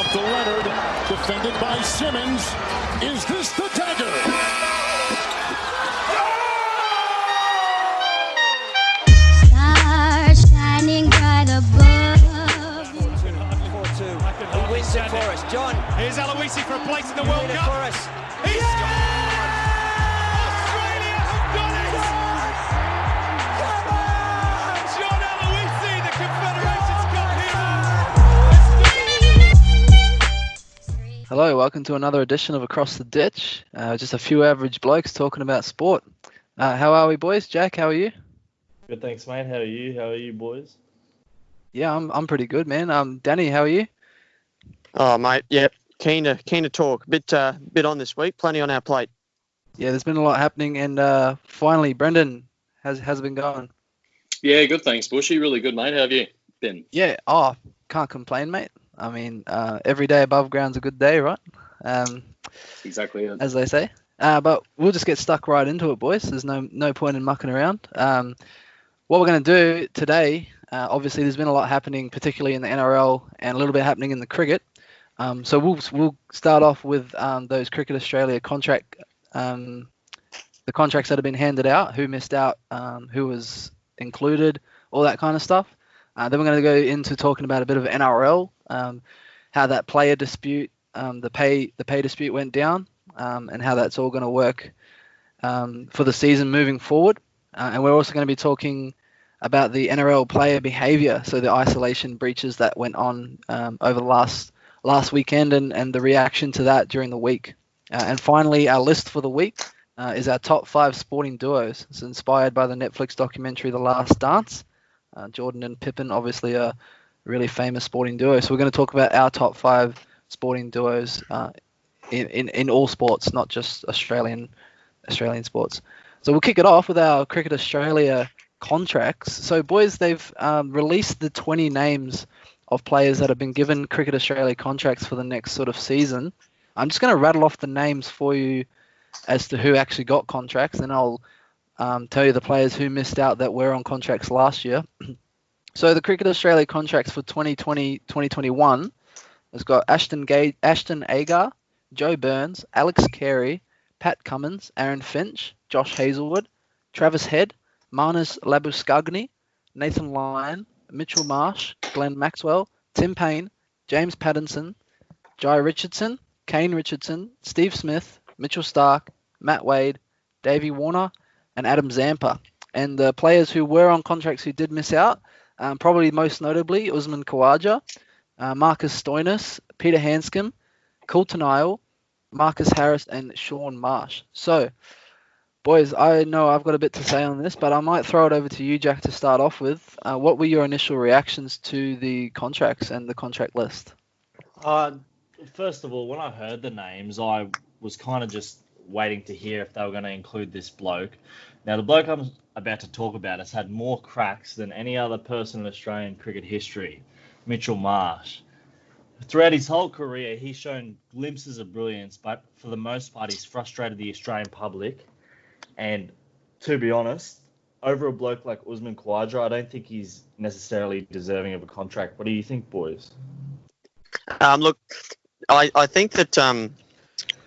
up to Leonard, defended by Simmons. Is this the dagger? Stars shining bright above. 4-2. He wins it for us. John. Here's Aloisi for a place in the World Cup. For us. He scored! Australia have done it! Come on! John Aloisi, the Confederations Cup hero. Hello, welcome to another edition of Across the Ditch. Just a few average blokes talking about sport. How are we, boys? Jack, how are you? Good, thanks, mate. How are you? How are you, boys? Yeah, I'm pretty good, man. Danny, how are you? Oh, mate, yeah, keen to talk. Bit on this week. Plenty on our plate. Yeah, there's been a lot happening, and finally, Brendan, how's it been going? Yeah, good, thanks, Bushy. Really good, mate. How have you been? Yeah, can't complain, mate. I mean, every day above ground's a good day, right? Exactly. Yeah. As they say. But we'll just get stuck right into it, boys. There's no point in mucking around. What we're going to do today, obviously there's been a lot happening, particularly in the NRL and a little bit happening in the cricket. So we'll start off with those Cricket Australia the contracts that have been handed out, who missed out, who was included, all that kind of stuff. Then we're going to go into talking about a bit of NRL, how that player dispute, the pay dispute went down, and how that's all going to work for the season moving forward. And we're also going to be talking about the NRL player behaviour, so the isolation breaches that went on over the last weekend and the reaction to that during the week. And finally, our list for the week is our top 5 sporting duos. It's inspired by the Netflix documentary The Last Dance. Jordan and Pippen, obviously a really famous sporting duo. So we're going to talk about our top 5 sporting duos in all sports, not just Australian sports. So we'll kick it off with our Cricket Australia contracts. So, boys, they've released the 20 names of players that have been given Cricket Australia contracts for the next sort of season. I'm just going to rattle off the names for you as to who actually got contracts, and I'll tell you the players who missed out that were on contracts last year. So the Cricket Australia contracts for 2020-2021 has got Ashton Agar, Joe Burns, Alex Carey, Pat Cummins, Aaron Finch, Josh Hazlewood, Travis Head, Marnus Labuschagne, Nathan Lyon, Mitchell Marsh, Glenn Maxwell, Tim Payne, James Pattinson, Jai Richardson, Kane Richardson, Steve Smith, Mitchell Starc, Matt Wade, Davey Warner, and Adam Zampa. And the players who were on contracts who did miss out, probably most notably Usman Khawaja, Marcus Stoinis, Peter Hanscom, Coulton Isle, Marcus Harris, and Sean Marsh. So, boys, I know I've got a bit to say on this, but I might throw it over to you, Jack, to start off with. What were your initial reactions to the contracts and the contract list? First of all, when I heard the names, I was kind of just waiting to hear if they were going to include this bloke. Now, the bloke I'm about to talk about has had more cracks than any other person in Australian cricket history, Mitchell Marsh. Throughout his whole career, he's shown glimpses of brilliance, but for the most part, he's frustrated the Australian public. And to be honest, over a bloke like Usman Khawaja, I don't think he's necessarily deserving of a contract. What do you think, boys? Look, I think that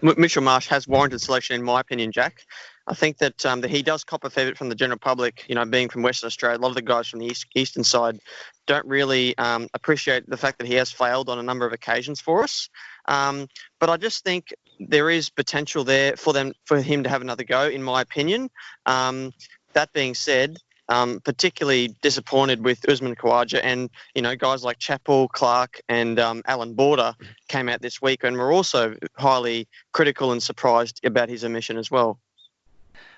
Mitchell Marsh has warranted selection, in my opinion, Jack. I think that he does cop a fair bit from the general public, being from Western Australia. A lot of the guys from the eastern side don't really appreciate the fact that he has failed on a number of occasions for us. But I just think there is potential there for him to have another go, in my opinion. That being said, particularly disappointed with Usman Khawaja, and guys like Chappell, Clark, and Alan Border came out this week and were also highly critical and surprised about his omission as well.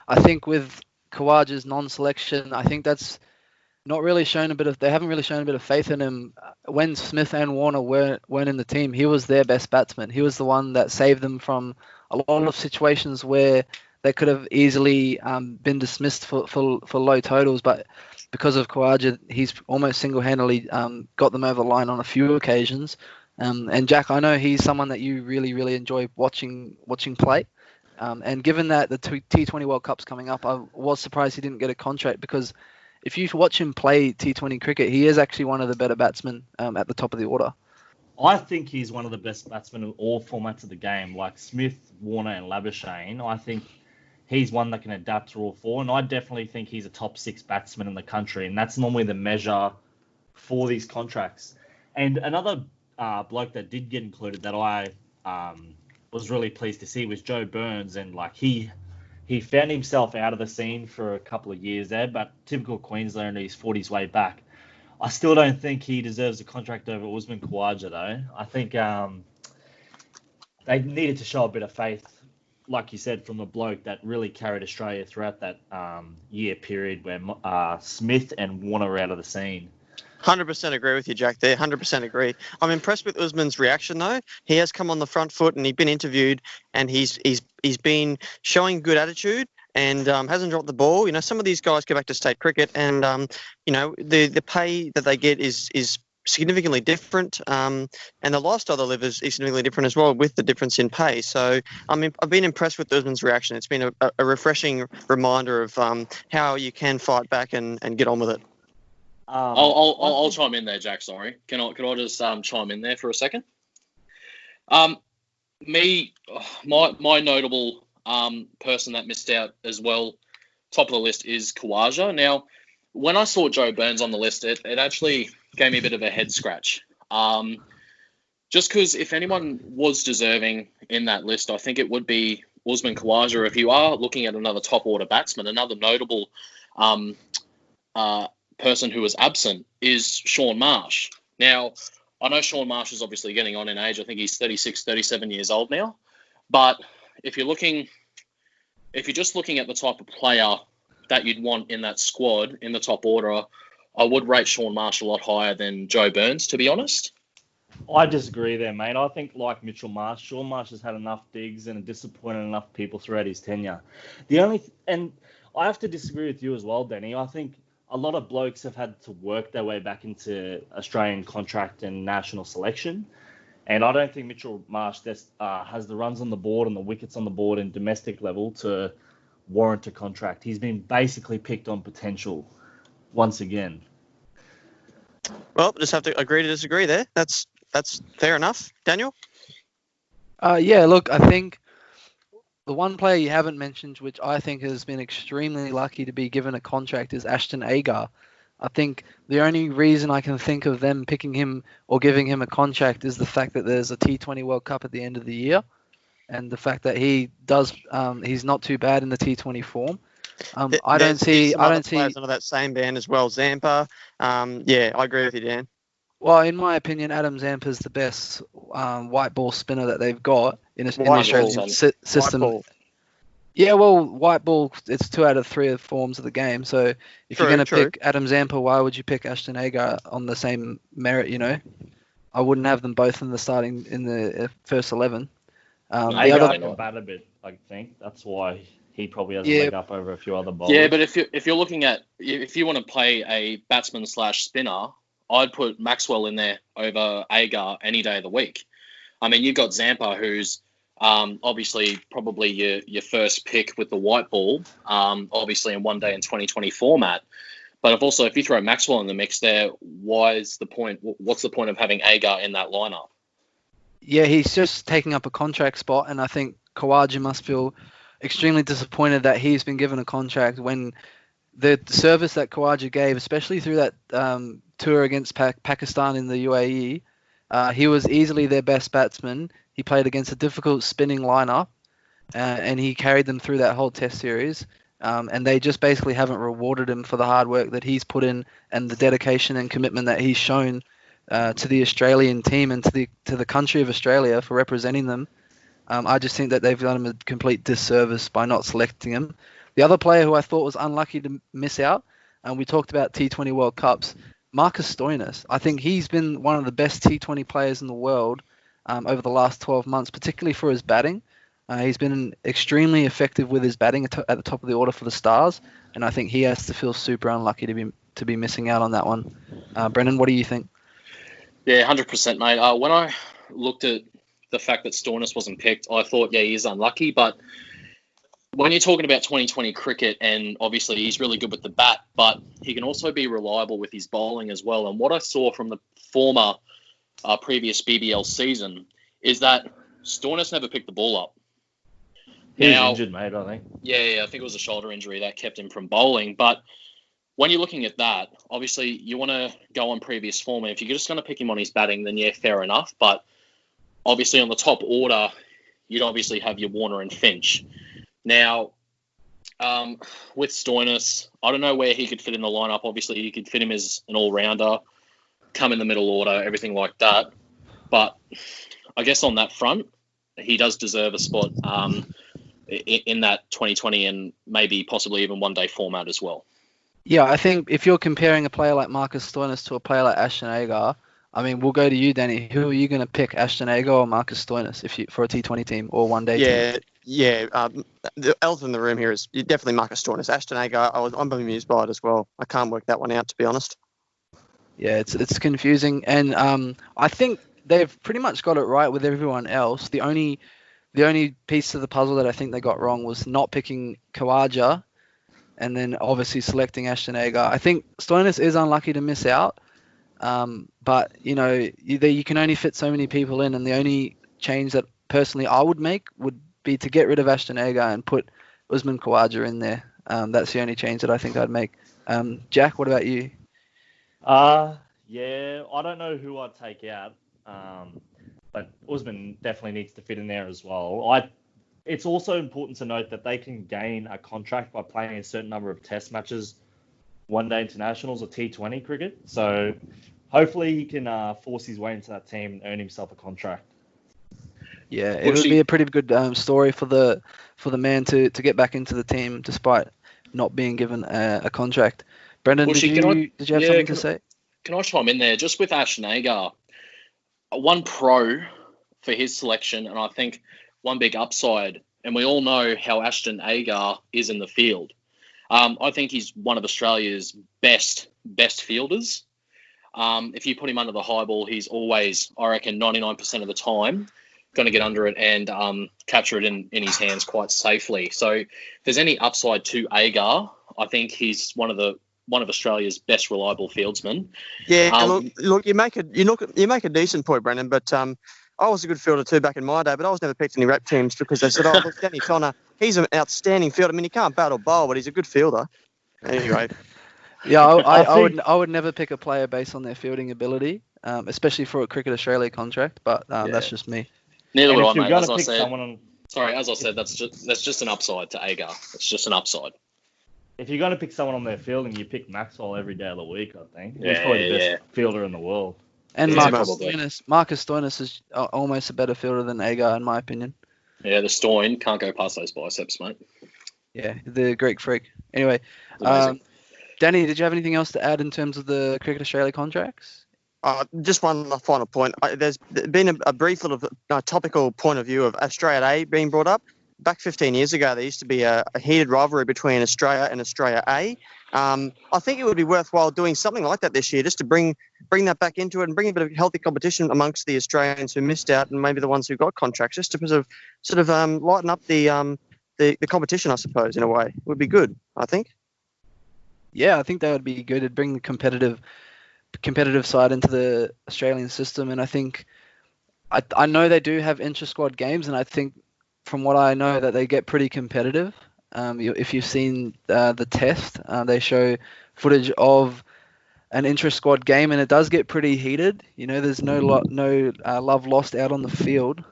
I think with Khawaja's non-selection, I think that's not really shown they haven't really shown a bit of faith in him. When Smith and Warner weren't in the team, he was their best batsman. He was the one that saved them from a lot of situations where they could have easily been dismissed for low totals, but because of Khawaja, he's almost single-handedly got them over the line on a few occasions. And Jack, I know he's someone that you really, really enjoy watching play. And given that the T20 World Cup's coming up, I was surprised he didn't get a contract, because if you watch him play T20 cricket, he is actually one of the better batsmen at the top of the order. I think he's one of the best batsmen in all formats of the game, like Smith, Warner, and Labuschagne. I think he's one that can adapt to all four, and I definitely think he's a top 6 batsman in the country, and that's normally the measure for these contracts. And another bloke that did get included that I was really pleased to see was Joe Burns, and like he found himself out of the scene for a couple of years there, but typical Queenslander, he's fought his way back. I still don't think he deserves a contract over Usman Khawaja, though. I think they needed to show a bit of faith, like you said, from a bloke that really carried Australia throughout that year period where Smith and Warner were out of the scene. 100% agree with you, Jack, there. 100% agree. I'm impressed with Usman's reaction, though. He has come on the front foot and he's been interviewed and he's been showing good attitude and hasn't dropped the ball. You know, some of these guys go back to state cricket and, you know, the pay that they get is significantly different and the lifestyle they live is significantly different as well with the difference in pay. So, I mean, I've been impressed with Usman's reaction. It's been a refreshing reminder of how you can fight back and get on with it. I'll chime in there, Jack. Sorry, can I just chime in there for a second? My notable person that missed out as well, top of the list, is Khawaja. Now, when I saw Joe Burns on the list, it actually gave me a bit of a head scratch. Just because if anyone was deserving in that list, I think it would be Usman Khawaja. If you are looking at another top order batsman, another notable person who was absent is Shaun Marsh. Now, I know Shaun Marsh is obviously getting on in age. I think he's 36, 37 years old now. But if you're just looking at the type of player that you'd want in that squad, in the top order, I would rate Shaun Marsh a lot higher than Joe Burns, to be honest. I disagree there, mate. I think like Mitchell Marsh, Shaun Marsh has had enough digs and disappointed enough people throughout his tenure. And I have to disagree with you as well, Danny. I think a lot of blokes have had to work their way back into Australian contract and national selection. And I don't think Mitchell Marsh has the runs on the board and the wickets on the board in domestic level to warrant a contract. He's been basically picked on potential once again. Well, just have to agree to disagree there. That's fair enough. Daniel? Yeah, look, I think the one player you haven't mentioned, which I think has been extremely lucky to be given a contract, is Ashton Agar. I think the only reason I can think of them picking him or giving him a contract is the fact that there's a T20 World Cup at the end of the year, and the fact that he's not too bad in the T20 form. I don't see players under that same band as well. Zampa. Yeah, I agree with you, Dan. Well, in my opinion, Adam Zampa's the best white ball spinner that they've got in the Australian system. Yeah, well, white ball, it's 2 out of 3 forms of the game. So if you're going to pick Adam Zampa, why would you pick Ashton Agar on the same merit, you know? I wouldn't have them both in the first 11. Agar can bat a bit, I think. That's why he probably has a leg up over a few other bowlers. Yeah, but if you're looking at, if you want to play a batsman / spinner, I'd put Maxwell in there over Agar any day of the week. I mean, you've got Zampa, who's obviously probably your first pick with the white ball, obviously in one day in 2020 format. But if you throw Maxwell in the mix there, what's the point of having Agar in that lineup? Yeah, he's just taking up a contract spot, and I think Khawaja must feel extremely disappointed that he's been given a contract when the service that Khawaja gave, especially through that tour against Pakistan in the UAE, he was easily their best batsman. He played against a difficult spinning lineup, and he carried them through that whole test series. And they just basically haven't rewarded him for the hard work that he's put in and the dedication and commitment that he's shown to the Australian team and to the country of Australia for representing them. I just think that they've done him a complete disservice by not selecting him. The other player who I thought was unlucky to miss out, and we talked about T20 World Cups, Marcus Stoinis. I think he's been one of the best T20 players in the world over the last 12 months, particularly for his batting. He's been extremely effective with his batting at the top of the order for the Stars, and I think he has to feel super unlucky to be missing out on that one. Brendan, what do you think? Yeah, 100%, mate. When I looked at the fact that Stoinis wasn't picked, I thought, yeah, he's unlucky. But when you're talking about 2020 cricket, and obviously he's really good with the bat, but he can also be reliable with his bowling as well. And what I saw from the former previous BBL season is that Stoinis never picked the ball up. He was Now, injured, mate, I think. Yeah, I think it was a shoulder injury that kept him from bowling. But when you're looking at that, obviously you want to go on previous form. And if you're just going to pick him on his batting, then yeah, fair enough. But obviously on the top order, you'd obviously have your Warner and Finch. Now, with Stoinis, I don't know where he could fit in the lineup. Obviously, he could fit him as an all-rounder, come in the middle order, everything like that. But I guess on that front, he does deserve a spot in that 2020 and maybe possibly even one-day format as well. Yeah, I think if you're comparing a player like Marcus Stoinis to a player like Ashton Agar, I mean, we'll go to you, Danny. Who are you going to pick, Ashton Agar or Marcus Stoinis, for a T20 team or one-day team? Yeah. The elephant in the room here is definitely Marcus Stoinis. Ashton Agar, I'm bemused by it as well. I can't work that one out, to be honest. Yeah, it's confusing, and I think they've pretty much got it right with everyone else. The only piece of the puzzle that I think they got wrong was not picking Khawaja, and then obviously selecting Ashton Agar. I think Stoinis is unlucky to miss out, but you can only fit so many people in, and the only change that personally I would make would be to get rid of Ashton Agar and put Usman Khawaja in there. That's the only change that I think I'd make. Jack, what about you? Yeah, I don't know who I'd take out, but Usman definitely needs to fit in there as well. It's also important to note that they can gain a contract by playing a certain number of test matches, one-day internationals or T20 cricket. So hopefully he can force his way into that team and earn himself a contract. Yeah, it would be a pretty good story for the man to get back into the team despite not being given a contract. Brendan, did you have something to say? Can I chime in there? Just with Ashton Agar, one pro for his selection, and I think one big upside, and we all know how Ashton Agar is in the field. I think he's one of Australia's best fielders. If you put him under the high ball, he's always, I reckon, 99% of the time going to get under it and capture it in his hands quite safely. So if there's any upside to Agar, I think he's one of Australia's best reliable fieldsmen. Yeah, look, you make a decent point, Brendan. But I was a good fielder too back in my day, but I was never picked in any rep teams because they said, "Oh, look, Danny Tonner, he's an outstanding fielder. I mean, he can't bat or bowl, but he's a good fielder." Anyway. Yeah, I would never pick a player based on their fielding ability, especially for a Cricket Australia contract. But that's just me. Neither would I, mate. As I said, that's just an upside to Agar. It's just an upside. If you're going to pick someone on their fielding, you pick Maxwell every day of the week, I think. He's probably the best fielder in the world. And Marcus Stoinis is almost a better fielder than Agar, in my opinion. Yeah, the Stoin can't go past those biceps, mate. Yeah, the Greek freak. Anyway, Danny, did you have anything else to add in terms of the Cricket Australia contracts? Just one final point. There's been a brief little topical point of view of Australia A being brought up. Back 15 years ago, there used to be a heated rivalry between Australia and Australia A. I think it would be worthwhile doing something like that this year, just to bring that back into it and bring a bit of healthy competition amongst the Australians who missed out and maybe the ones who got contracts, just to sort of lighten up the competition, I suppose, in a way. It would be good, I think. Yeah, I think that would be good. It'd bring the competitive side into the Australian system, and I think I know they do have intra-squad games, and I think from what I know that they get pretty competitive. If you've seen the test, they show footage of an intra-squad game, and it does get pretty heated. There's no love lost out on the field.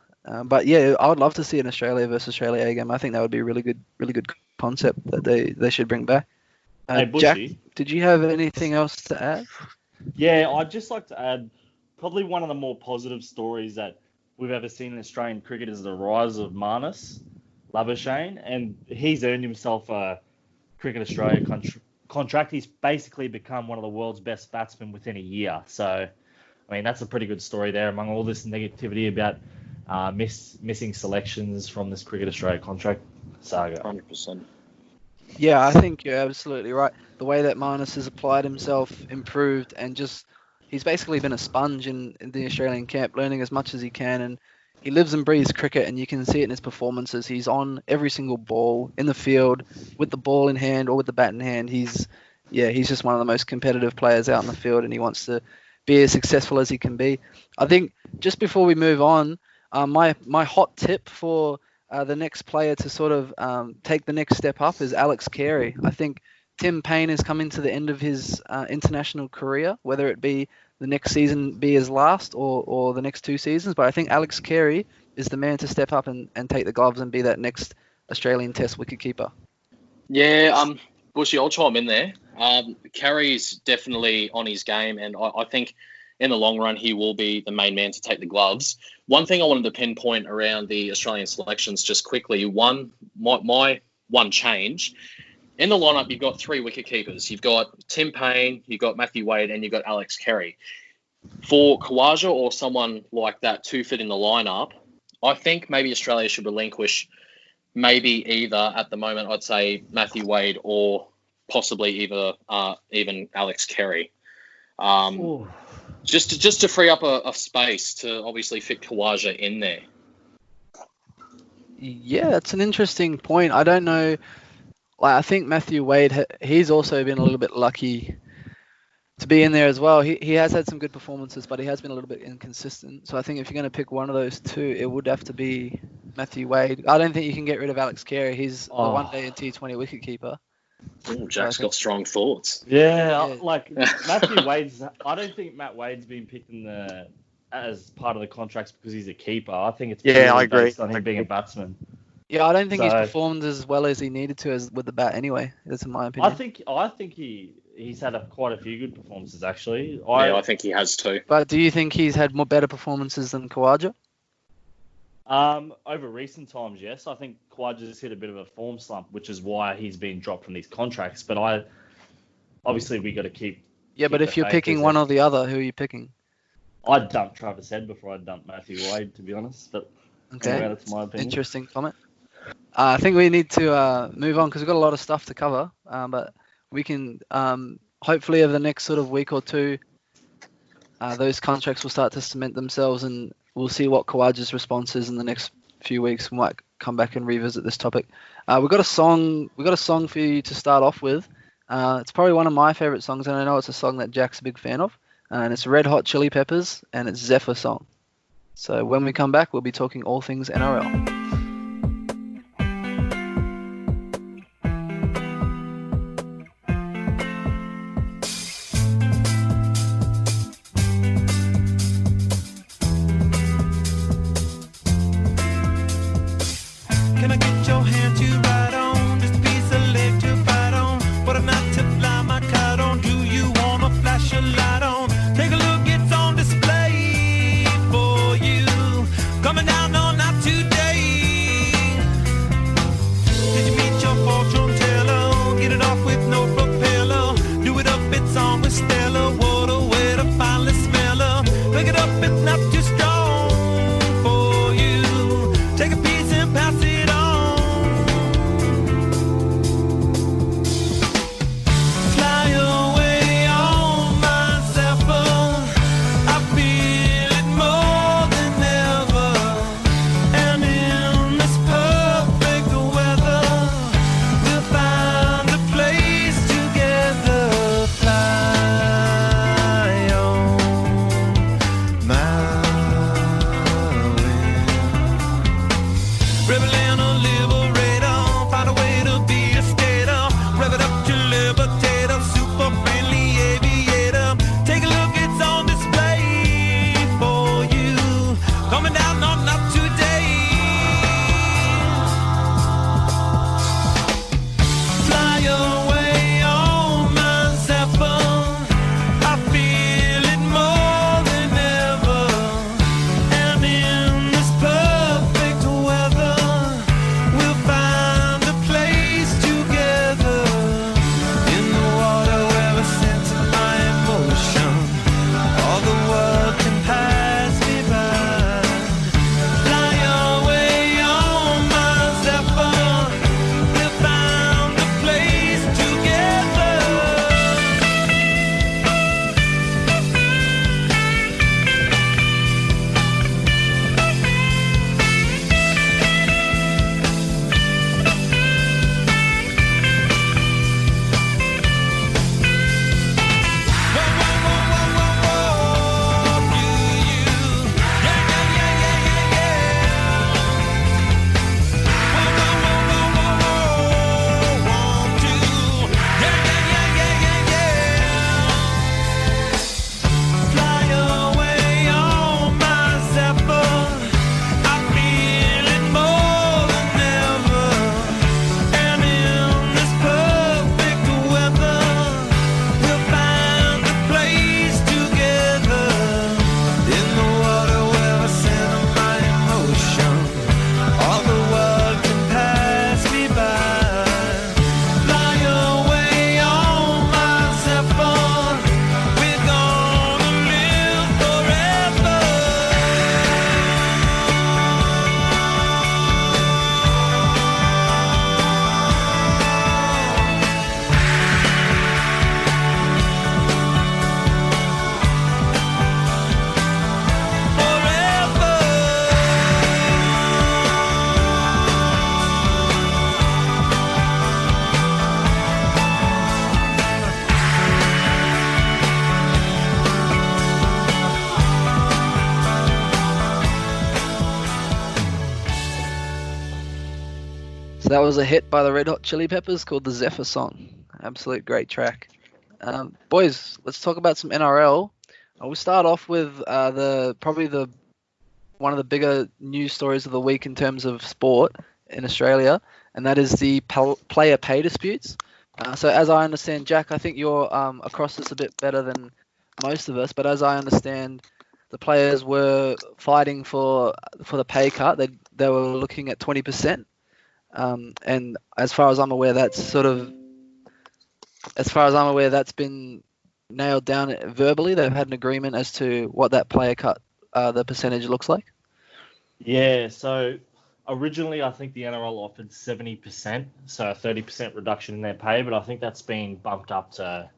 But yeah, I would love to see an Australia versus Australia A game. I think that would be a really good concept that they should bring back. Hey, Jack, did you have anything else to add? Yeah, I'd just like to add probably one of the more positive stories that we've ever seen in Australian cricket is the rise of Marnus Labuschagne, and he's earned himself a Cricket Australia contract. He's basically become one of the world's best batsmen within a year. So, I mean, that's a pretty good story there among all this negativity about missing selections from this Cricket Australia contract saga. 100%. Yeah, I think you're absolutely right. The way that Marnus has applied himself, improved, and he's basically been a sponge in the Australian camp, learning as much as he can, and he lives and breathes cricket, and you can see it in his performances. He's on every single ball in the field with the ball in hand or with the bat in hand. He's just one of the most competitive players out in the field, and he wants to be as successful as he can be. I think just before we move on, my hot tip for the next player to sort of take the next step up is Alex Carey. I think Tim Payne is coming to the end of his international career, whether it be the next season be his last or the next 2 seasons. But I think Alex Carey is the man to step up and take the gloves and be that next Australian Test wicketkeeper. Yeah, Bushy, I'll chime in there. Carey's definitely on his game, and I think in the long run he will be the main man to take the gloves. One thing I wanted to pinpoint around the Australian selections just quickly, my one change. In the lineup, you've got 3 wicket keepers. You've got Tim Payne, you've got Matthew Wade, and you've got Alex Carey. For Khawaja or someone like that to fit in the lineup, I think maybe Australia should relinquish maybe either, at the moment, I'd say Matthew Wade or possibly even Alex Carey. Just to free up a space to obviously fit Khawaja in there. Yeah, it's an interesting point. I don't know. Like, I think Matthew Wade, he's also been a little bit lucky to be in there as well. He has had some good performances, but he has been a little bit inconsistent. So I think if you're going to pick one of those 2, it would have to be Matthew Wade. I don't think you can get rid of Alex Carey. He's the one-day and T20 wicketkeeper. Ooh, Jack's got strong thoughts. Yeah, like Matthew Wade's. I don't think Matt Wade's been picked as part of the contracts because he's a keeper. I think it's I agree. based on him being a batsman. Yeah, I don't think he's performed as well as he needed to with the bat anyway. That's in my opinion. I think he's had quite a few good performances actually. I think he has too. But do you think he's had more better performances than Khawaja? Over recent times, yes. I think Khawaja's hit a bit of a form slump, which is why he's been dropped from these contracts. But obviously we got to keep. Yeah, but if you're picking one or the other, who are you picking? I'd dump Travis Head before I'd dump Matthew Wade, to be honest. But okay, that's my opinion. Interesting comment. I think we need to move on because we've got a lot of stuff to cover. But we can hopefully over the next sort of week or 2, those contracts will start to cement themselves, and we'll see what Khawaja's response is in the next few weeks. We might come back and revisit this topic. We've got a song for you to start off with. It's probably one of my favorite songs, and I know it's a song that Jack's a big fan of. And it's Red Hot Chili Peppers, and it's Zephyr Song. So when we come back, we'll be talking all things NRL. Can I get your hand to ride on? This piece of leg to fight on. What a night to fly my kite on. Do you wanna flash a light on? Take a look, it's on display for you. Coming down all night today. So that was a hit by the Red Hot Chili Peppers called the Zephyr Song. Absolute great track. Boys, let's talk about some NRL. We'll start off with one of the bigger news stories of the week in terms of sport in Australia, and that is the player pay disputes. So as I understand, Jack, I think you're across this a bit better than most of us, but as I understand, the players were fighting for the pay cut. They were looking at 20%, and as far as I'm aware, that's been nailed down verbally. They've had an agreement as to what that player cut, the percentage looks like. Yeah, so originally I think the NRL offered 70%, so a 30% reduction in their pay, but I think that's been bumped up to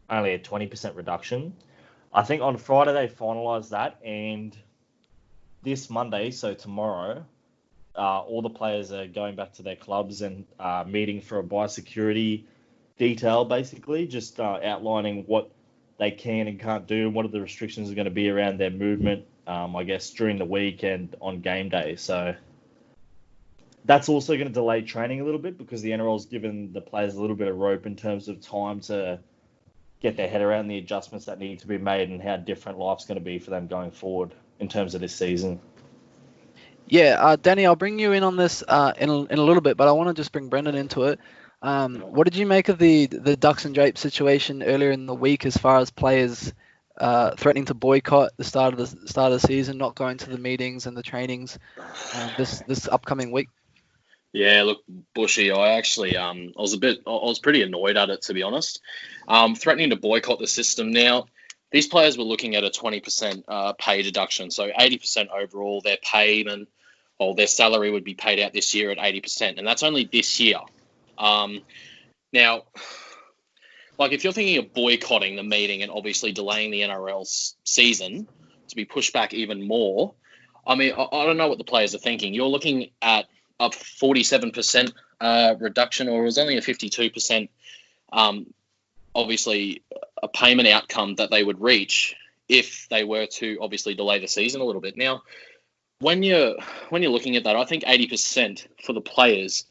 only a 20% reduction. I think on Friday they finalised that, and this Monday, so tomorrow, all the players are going back to their clubs and meeting for a biosecurity detail, basically, just outlining what they can and can't do and what are the restrictions are going to be around their movement, I guess, during the week and on game day. So that's also going to delay training a little bit because the NRL's given the players a little bit of rope in terms of time to get their head around the adjustments that need to be made and how different life's going to be for them going forward in terms of this season. Yeah, Danny, I'll bring you in on this in a little bit, but I want to just bring Brendan into it. What did you make of the Ducks and Drapes situation earlier in the week as far as players threatening to boycott the start of the season, not going to the meetings and the trainings this upcoming week? Yeah, look, Bushy, I actually I was pretty annoyed at it, to be honest. Threatening to boycott the system. Now, these players were looking at a 20% pay deduction, so 80% overall their payment or their salary would be paid out this year at 80%, and that's only this year. Now, like if you're thinking of boycotting the meeting and obviously delaying the NRL's season to be pushed back even more, I mean, I don't know what the players are thinking. You're looking at a 47% reduction, or it was only a 52%, obviously a payment outcome that they would reach if they were to obviously delay the season a little bit. Now, when you're looking at that, I think 80% for the players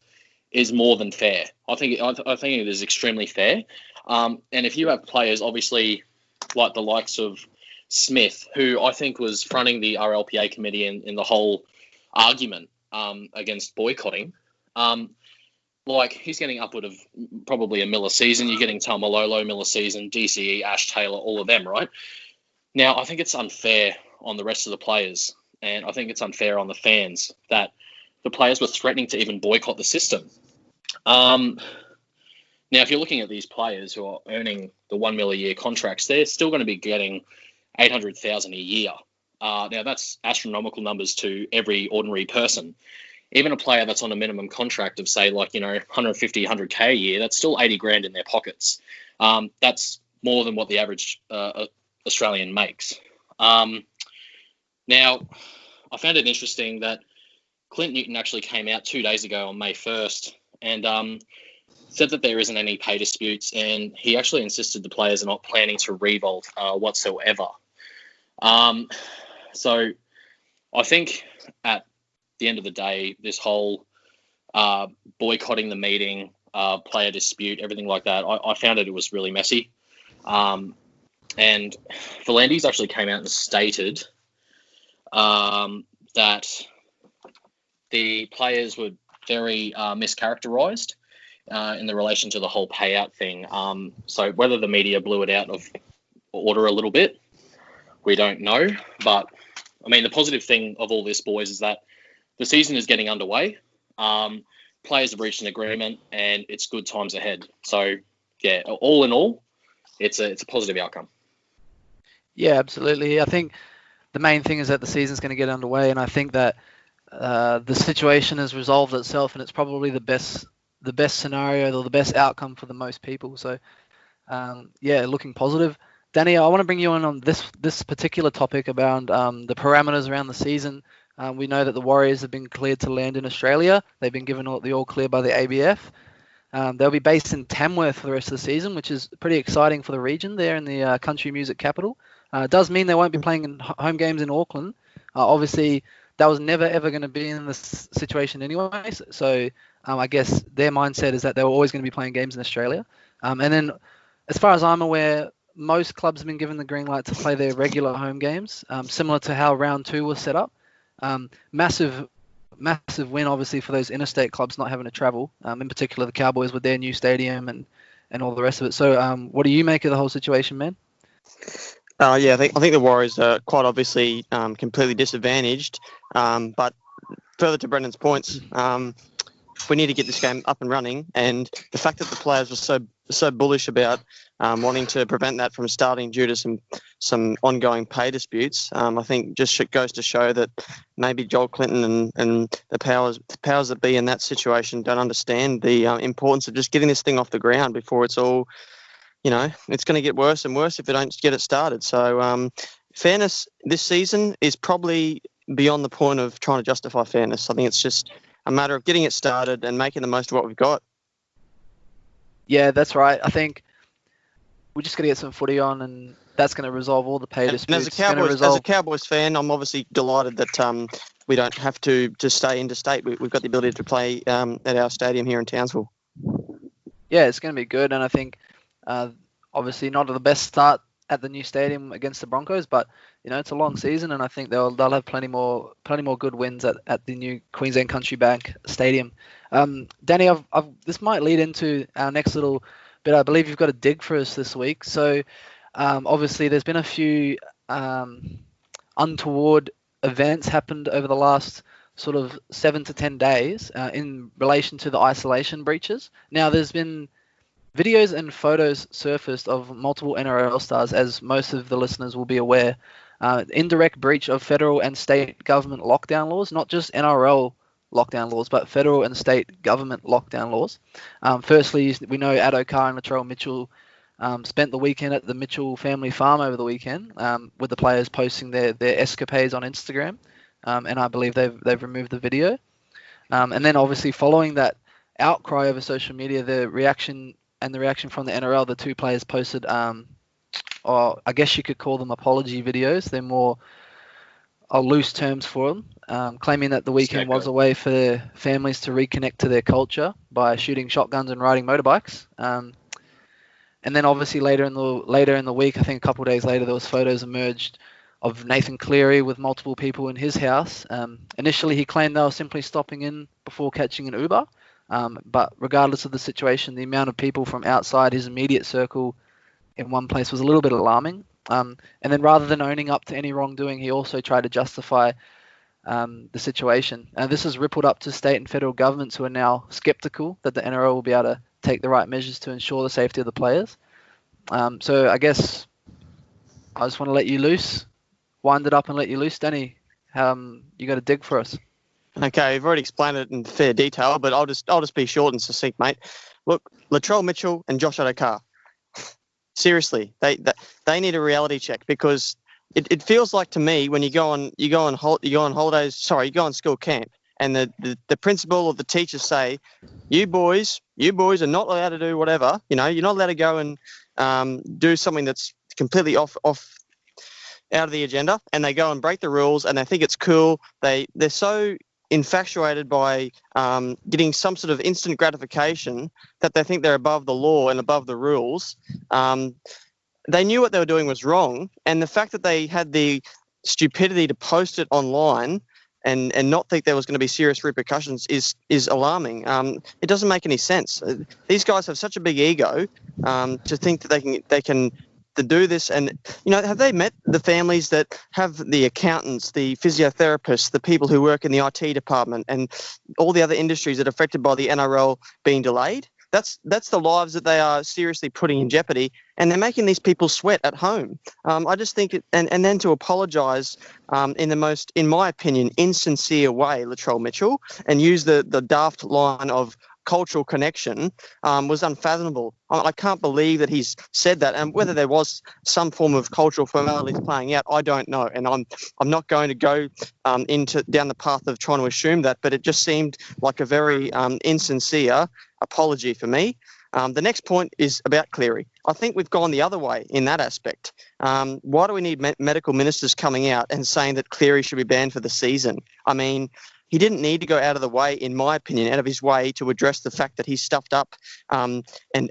is more than fair. I think it is extremely fair. And if you have players, obviously, like the likes of Smith, who I think was fronting the RLPA committee in the whole argument against boycotting, like he's getting upward of probably $1 million a season. You're getting Taumalolo $1 million a season, DCE, Ash Taylor, all of them, right? Now, I think it's unfair on the rest of the players, and I think it's unfair on the fans that the players were threatening to even boycott the system. Now, if you're looking at these players who are earning the $1 million a year contracts, they're still going to be getting $800,000 a year. Now, that's astronomical numbers to every ordinary person. Even a player that's on a minimum contract of, say, like, 150, 100K a year, that's still 80 grand in their pockets. That's more than what the average Australian makes. Now, I found it interesting that Clint Newton actually came out 2 days ago on May 1st and said that there isn't any pay disputes, and he actually insisted the players are not planning to revolt whatsoever. So I think at the end of the day, this whole boycotting the meeting, player dispute, everything like that, I found it was really messy. And Volandis actually came out and stated that the players were very mischaracterized in the relation to the whole payout thing. So whether the media blew it out of order a little bit, we don't know. But, I mean, the positive thing of all this, boys, is that the season is getting underway. Players have reached an agreement, and it's good times ahead. So, yeah, all in all, it's a positive outcome. Yeah, absolutely. I think the main thing is that the season's going to get underway, and I think that the situation has resolved itself, and it's probably the best scenario or the best outcome for the most people. So, looking positive. Danny, I want to bring you in on this particular topic about the parameters around the season. We know that the Warriors have been cleared to land in Australia. They've been given the all clear by the ABF. They'll be based in Tamworth for the rest of the season, which is pretty exciting for the region there in the country music capital. It does mean they won't be playing in home games in Auckland. Obviously, that was never, ever going to be in this situation anyway. So I guess their mindset is that they were always going to be playing games in Australia. And then, as far as I'm aware, most clubs have been given the green light to play their regular home games, similar to how round 2 was set up. Massive win, obviously, for those interstate clubs not having to travel, in particular the Cowboys with their new stadium and all the rest of it. So what do you make of the whole situation, man? Yeah, I think the Warriors are quite obviously completely disadvantaged. But further to Brendan's points, we need to get this game up and running. And the fact that the players were so bullish about wanting to prevent that from starting due to some ongoing pay disputes, I think just goes to show that maybe Joel Clinton and the powers that be in that situation don't understand the importance of just getting this thing off the ground before it's all, it's going to get worse and worse if they don't get it started. So fairness this season is probably beyond the point of trying to justify fairness. I think it's just a matter of getting it started and making the most of what we've got. Yeah, that's right. I think we're just going to get some footy on, and that's going to resolve all the pay disputes. And as a Cowboys fan, I'm obviously delighted that we don't have to stay interstate. We've got the ability to play at our stadium here in Townsville. Yeah, it's going to be good, and I think obviously not the best start at the new stadium against the Broncos, but it's a long season, and I think they'll have plenty more good wins at the new Queensland Country Bank Stadium. Danny, this might lead into our next little bit. I believe you've got a dig for us this week. So obviously there's been a few untoward events happened over the last sort of 7 to 10 days in relation to the isolation breaches. Now there's been videos and photos surfaced of multiple NRL stars, as most of the listeners will be aware, indirect breach of federal and state government lockdown laws, not just NRL lockdown laws, but federal and state government lockdown laws. Firstly, we know Addo Carr and Latrell Mitchell spent the weekend at the Mitchell family farm over the weekend, with the players posting their escapades on Instagram, and I believe they've removed the video. And then obviously following that outcry over social media, the reaction from the NRL, the two players posted, or I guess you could call them apology videos. They're more loose terms for them, claiming that the weekend was a way for their families to reconnect to their culture by shooting shotguns and riding motorbikes. And then obviously later in the week, I think a couple of days later, there was photos emerged of Nathan Cleary with multiple people in his house. Initially, he claimed they were simply stopping in before catching an Uber. But regardless of the situation, the amount of people from outside his immediate circle in one place was a little bit alarming. And then rather than owning up to any wrongdoing, he also tried to justify the situation. And this has rippled up to state and federal governments who are now skeptical that the NRL will be able to take the right measures to ensure the safety of the players. So I guess I just want to let you loose, wind it up and let you loose. Danny, you got a dig for us? Okay, you've already explained it in fair detail, but I'll just be short and succinct, mate. Look, Latrell Mitchell and Josh Addo Carr, seriously, they need a reality check, because it feels like to me when you go on school camp, and the principal or the teachers say, you boys are not allowed to do whatever. You're not allowed to go and do something that's completely off out of the agenda, and they go and break the rules, and they think it's cool. They're so infatuated by getting some sort of instant gratification that they think they're above the law and above the rules. They knew what they were doing was wrong, and the fact that they had the stupidity to post it online and not think there was going to be serious repercussions is alarming. It doesn't make any sense. These guys have such a big ego to think that they can to do this. And have they met the families that have the accountants, the physiotherapists, the people who work in the IT department, and all the other industries that are affected by the NRL being delayed? That's the lives that they are seriously putting in jeopardy, and they're making these people sweat at home. I just think and then to apologise in the most, in my opinion, insincere way, Latrell Mitchell, and use the daft line of cultural connection was unfathomable. I can't believe that he's said that, and whether there was some form of cultural formalities playing out, I don't know, and I'm not going to go down the path of trying to assume that, but it just seemed like a very insincere apology for me. The next point is about Cleary. I think we've gone the other way in that aspect. Why do we need medical ministers coming out and saying that Cleary should be banned for the season? I mean, he didn't need to go out of the way, in my opinion, out of his way to address the fact that he stuffed up and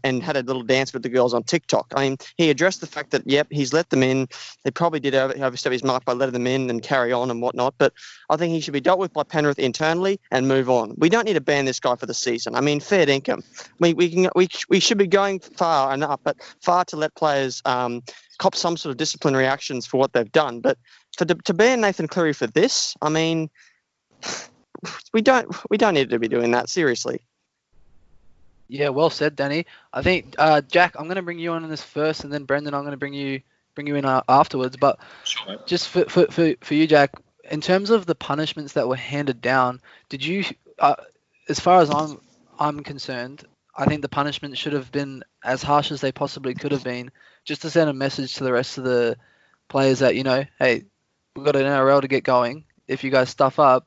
had a little dance with the girls on TikTok. I mean, he addressed the fact that, yep, he's let them in. They probably did overstep his mark by letting them in and carry on and whatnot. But I think he should be dealt with by Penrith internally and move on. We don't need to ban this guy for the season. I mean, fair dinkum. We should be going far enough, but far to let players cop some sort of disciplinary actions for what they've done. But to ban Nathan Cleary for this, I mean, we don't need to be doing that, seriously. Yeah, well said, Danny. I think Jack, I'm going to bring you on this first, and then Brendan, I'm going to bring you in afterwards. But Sure. Just for you, Jack, in terms of the punishments that were handed down, did you, as far as I'm concerned, I think the punishment should have been as harsh as they possibly could have been, just to send a message to the rest of the players that, hey, we've got an NRL to get going. If you guys stuff up,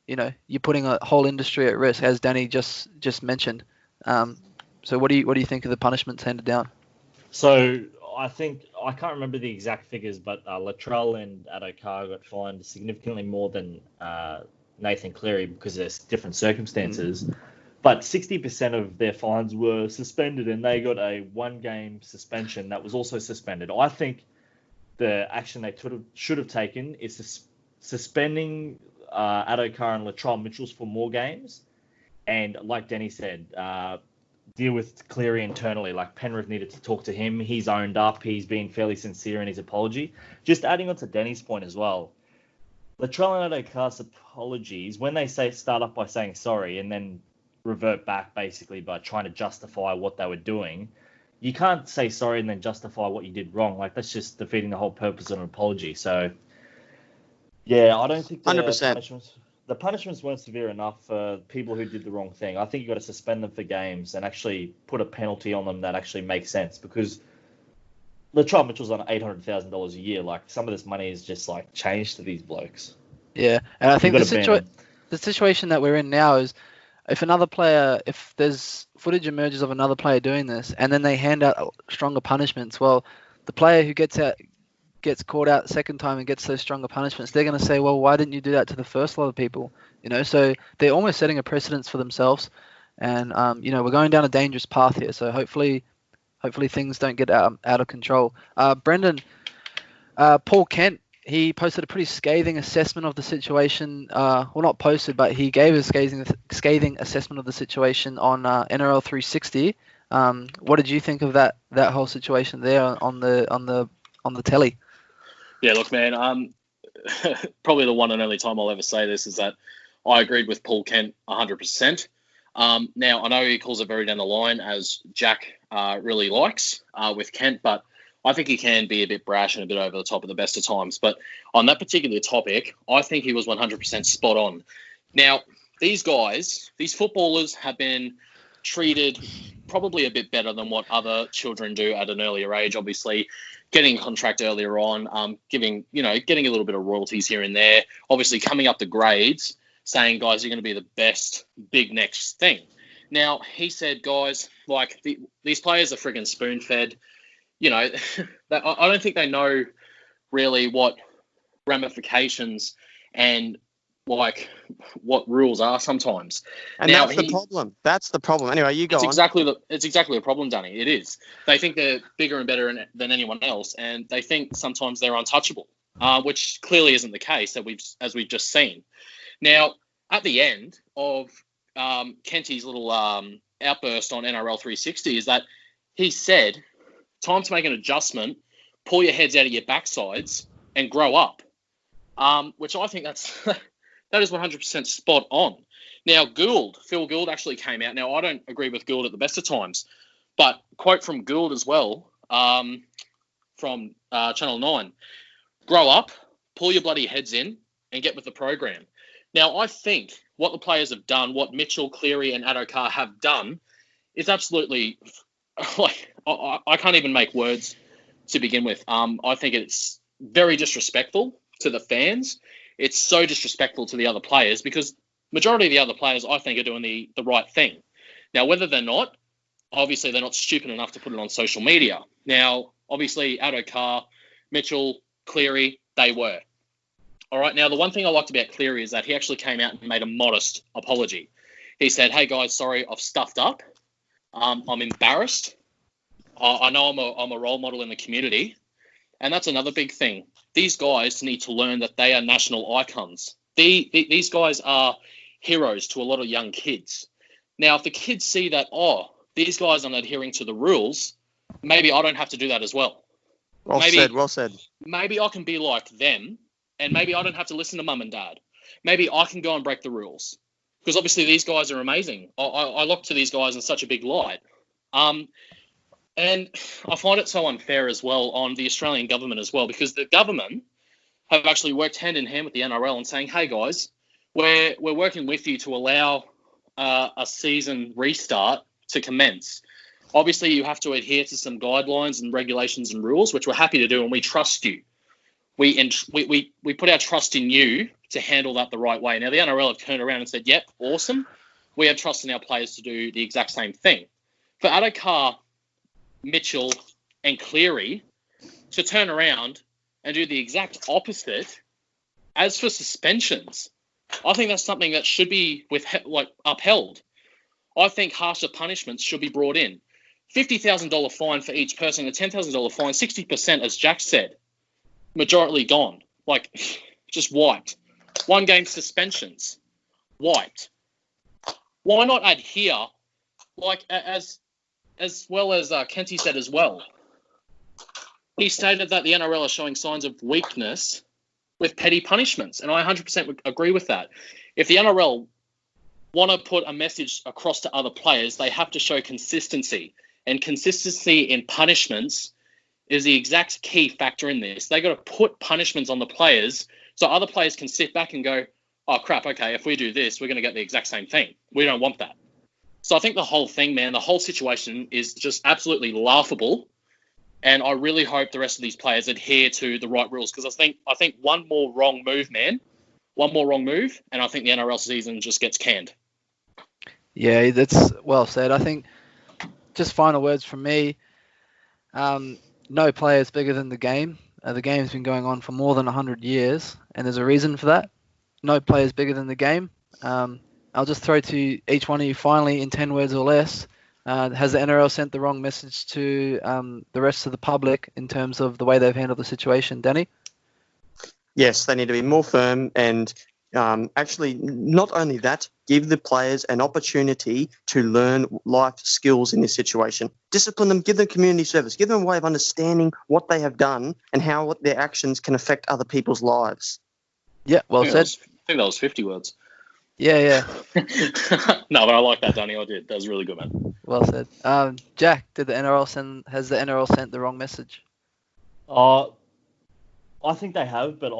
you're putting a whole industry at risk, as Danny just mentioned. So what do you think of the punishments handed down? So I think, I can't remember the exact figures, but Latrell and Addo-Carr got fined significantly more than Nathan Cleary because there's different circumstances. But 60% of their fines were suspended, and they got a 1-game suspension that was also suspended. I think the action they should have taken is suspending Addo-Carr and Latrell Mitchells for more games. And like Denny said, deal with Cleary internally. Like, Penrith needed to talk to him. He's owned up. He's been fairly sincere in his apology. Just adding on to Denny's point as well, Latrell and Addo-Carr's apologies, when they start off by saying sorry and then revert back basically by trying to justify what they were doing, you can't say sorry and then justify what you did wrong. Like, that's just defeating the whole purpose of an apology. So, yeah, I don't think 100%. The punishments weren't severe enough for people who did the wrong thing. I think you've got to suspend them for games and actually put a penalty on them that actually makes sense, because Latrell Mitchell's on $800,000 a year. Like, some of this money is just like changed to these blokes. Yeah, and I think the situation that we're in now is, if there's footage emerges of another player doing this and then they hand out stronger punishments, well, the player who gets caught out the second time and gets those stronger punishments, they're going to say, well, why didn't you do that to the first lot of people? So they're almost setting a precedence for themselves. And, we're going down a dangerous path here. So hopefully things don't get out of control. Brendan, Paul Kent, he posted a pretty scathing assessment of the situation. Well, not posted, but he gave a scathing assessment of the situation on NRL 360. What did you think of that whole situation there on the telly? Yeah, look, man, probably the one and only time I'll ever say this is that I agreed with Paul Kent 100%. Now, I know he calls it very down the line, as Jack really likes with Kent, but I think he can be a bit brash and a bit over the top at the best of times. But on that particular topic, I think he was 100% spot on. Now, these footballers have been treated probably a bit better than what other children do at an earlier age. Obviously, getting a contract earlier on, getting a little bit of royalties here and there. Obviously, coming up the grades, saying, guys, you're going to be the best big next thing. Now, he said, guys, like, these players are friggin' spoon-fed. I don't think they know really what ramifications and like what rules are sometimes. And now, that's the problem. That's the problem. Anyway, you go on. It's exactly the problem, Danny. It is. They think they're bigger and better than anyone else, and they think sometimes they're untouchable, which clearly isn't the case as we've just seen. Now, at the end of Kenty's little outburst on NRL 360 is that he said, time to make an adjustment, pull your heads out of your backsides and grow up, which I think that is 100% spot on. Now, Phil Gould actually came out. Now, I don't agree with Gould at the best of times, but quote from Gould as well, from Channel 9, grow up, pull your bloody heads in and get with the program. Now, I think what the players have done, what Mitchell, Cleary and Addo-Carr have done is absolutely, like, I can't even make words to begin with. I think it's very disrespectful to the fans. It's so disrespectful to the other players, because majority of the other players, I think, are doing the right thing. Now, whether they're not, obviously they're not stupid enough to put it on social media. Now, obviously, Addo-Carr, Mitchell, Cleary, they were. All right. Now, the one thing I liked about Cleary is that he actually came out and made a modest apology. He said, "Hey guys, sorry, I've stuffed up. I'm embarrassed. I know I'm a role model in the community, and that's another big thing. These guys need to learn that they are national icons. These guys are heroes to a lot of young kids. Now, if the kids see that, these guys aren't adhering to the rules, maybe I don't have to do that as well. Well said. Maybe I can be like them, and maybe I don't have to listen to mum and dad. Maybe I can go and break the rules, because obviously these guys are amazing. I look to these guys in such a big light. And I find it so unfair as well on the Australian government as well, because the government have actually worked hand in hand with the NRL and saying, hey guys, we're working with you to allow a season restart to commence. Obviously, you have to adhere to some guidelines and regulations and rules, which we're happy to do, and we trust you. We put our trust in you to handle that the right way. Now, the NRL have turned around and said, yep, awesome. We have trust in our players to do the exact same thing. For Adokar, Mitchell and Cleary to turn around and do the exact opposite as for suspensions, I think that's something that should be upheld. I think harsher punishments should be brought in. $50,000 fine for each person, a $10,000 fine, 60%, as Jack said, majority gone, just wiped. 1 game suspensions, wiped. Why not adhere, as well as Kenty said as well? He stated that the NRL are showing signs of weakness with petty punishments, and I 100% agree with that. If the NRL want to put a message across to other players, they have to show consistency, and consistency in punishments is the exact key factor in this. They got to put punishments on the players so other players can sit back and go, oh crap, okay, if we do this, we're going to get the exact same thing. We don't want that. So I think the whole thing, man, the whole situation is just absolutely laughable. And I really hope the rest of these players adhere to the right rules, because I think one more wrong move, and I think the NRL season just gets canned. Yeah, that's well said. I think just final words from me. No player is bigger than the game. The game's been going on for more than 100 years, and there's a reason for that. No player is bigger than the game. I'll just throw to each one of you finally in 10 words or less. Has the NRL sent the wrong message to the rest of the public in terms of the way they've handled the situation? Danny? Yes, they need to be more firm and actually not only that, give the players an opportunity to learn life skills in this situation. Discipline them, give them community service, give them a way of understanding what they have done and how their actions can affect other people's lives. Yeah, well said. I think that was 50 words. Yeah. No, but I like that, Danny. I did. That was really good, man. Well said. Jack, has the NRL sent the wrong message? I think they have, but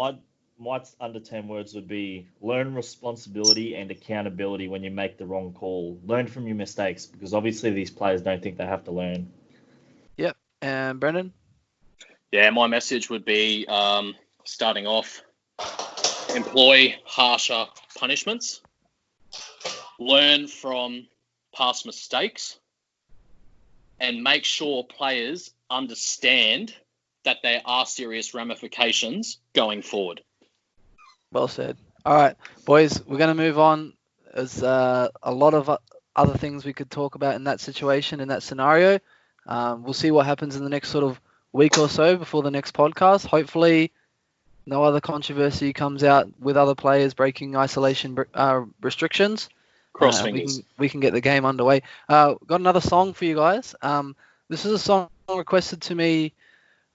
my under 10 words would be learn responsibility and accountability when you make the wrong call. Learn from your mistakes, because obviously these players don't think they have to learn. Yep. And Brendan? Yeah, my message would be starting off, employ harsher punishments, learn from past mistakes, and make sure players understand that there are serious ramifications going forward. Well said. All right, boys, we're going to move on. There's a lot of other things we could talk about in that situation, in that scenario. We'll see what happens in the next sort of week or so before the next podcast. Hopefully no other controversy comes out with other players breaking isolation restrictions. Cross fingers. We can get the game underway. Got another song for you guys. This is a song requested to me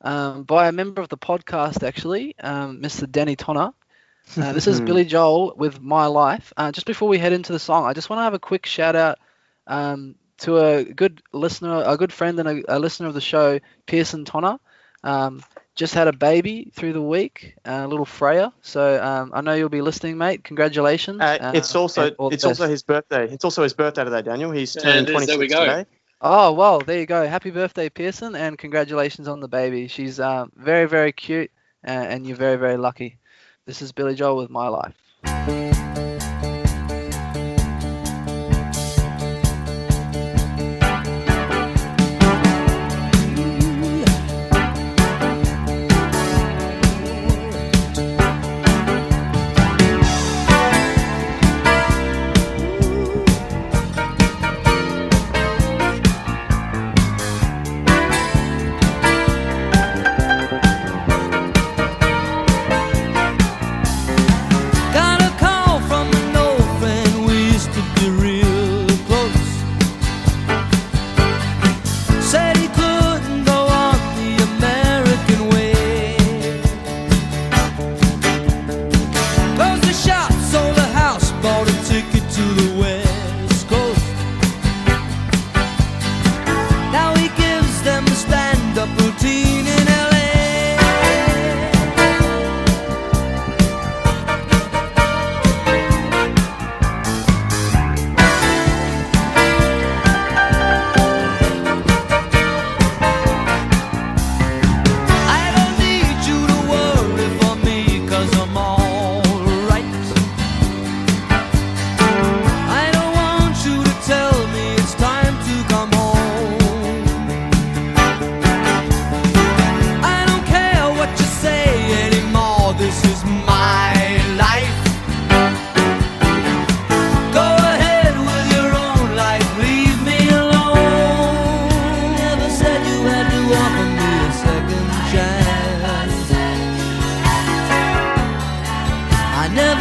by a member of the podcast, actually, Mr. Danny Tonner. This is Billy Joel with My Life. Just before we head into the song, I just want to have a quick shout out to a good listener, a good friend and a listener of the show, Pearson Tonner. Just had a baby through the week, little Freya. So I know you'll be listening, mate. Congratulations. It's also his birthday. It's also his birthday today, Daniel. He's turned 26 today. Oh, well, there you go. Happy birthday, Pearson, and congratulations on the baby. She's very, very cute, and you're very, very lucky. This is Billy Joel with My Life.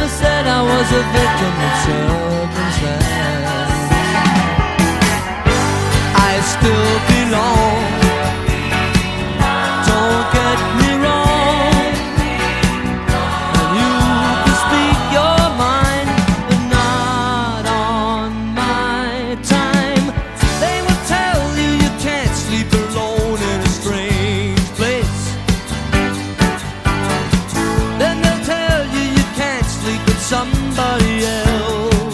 said I was a victim of circumstance. I still belong. Don't get me wrong. And you can speak your mind, but not on my time. They will tell you you can't sleep alone in a strange place. Then they'll tell you you can't sleep with somebody else.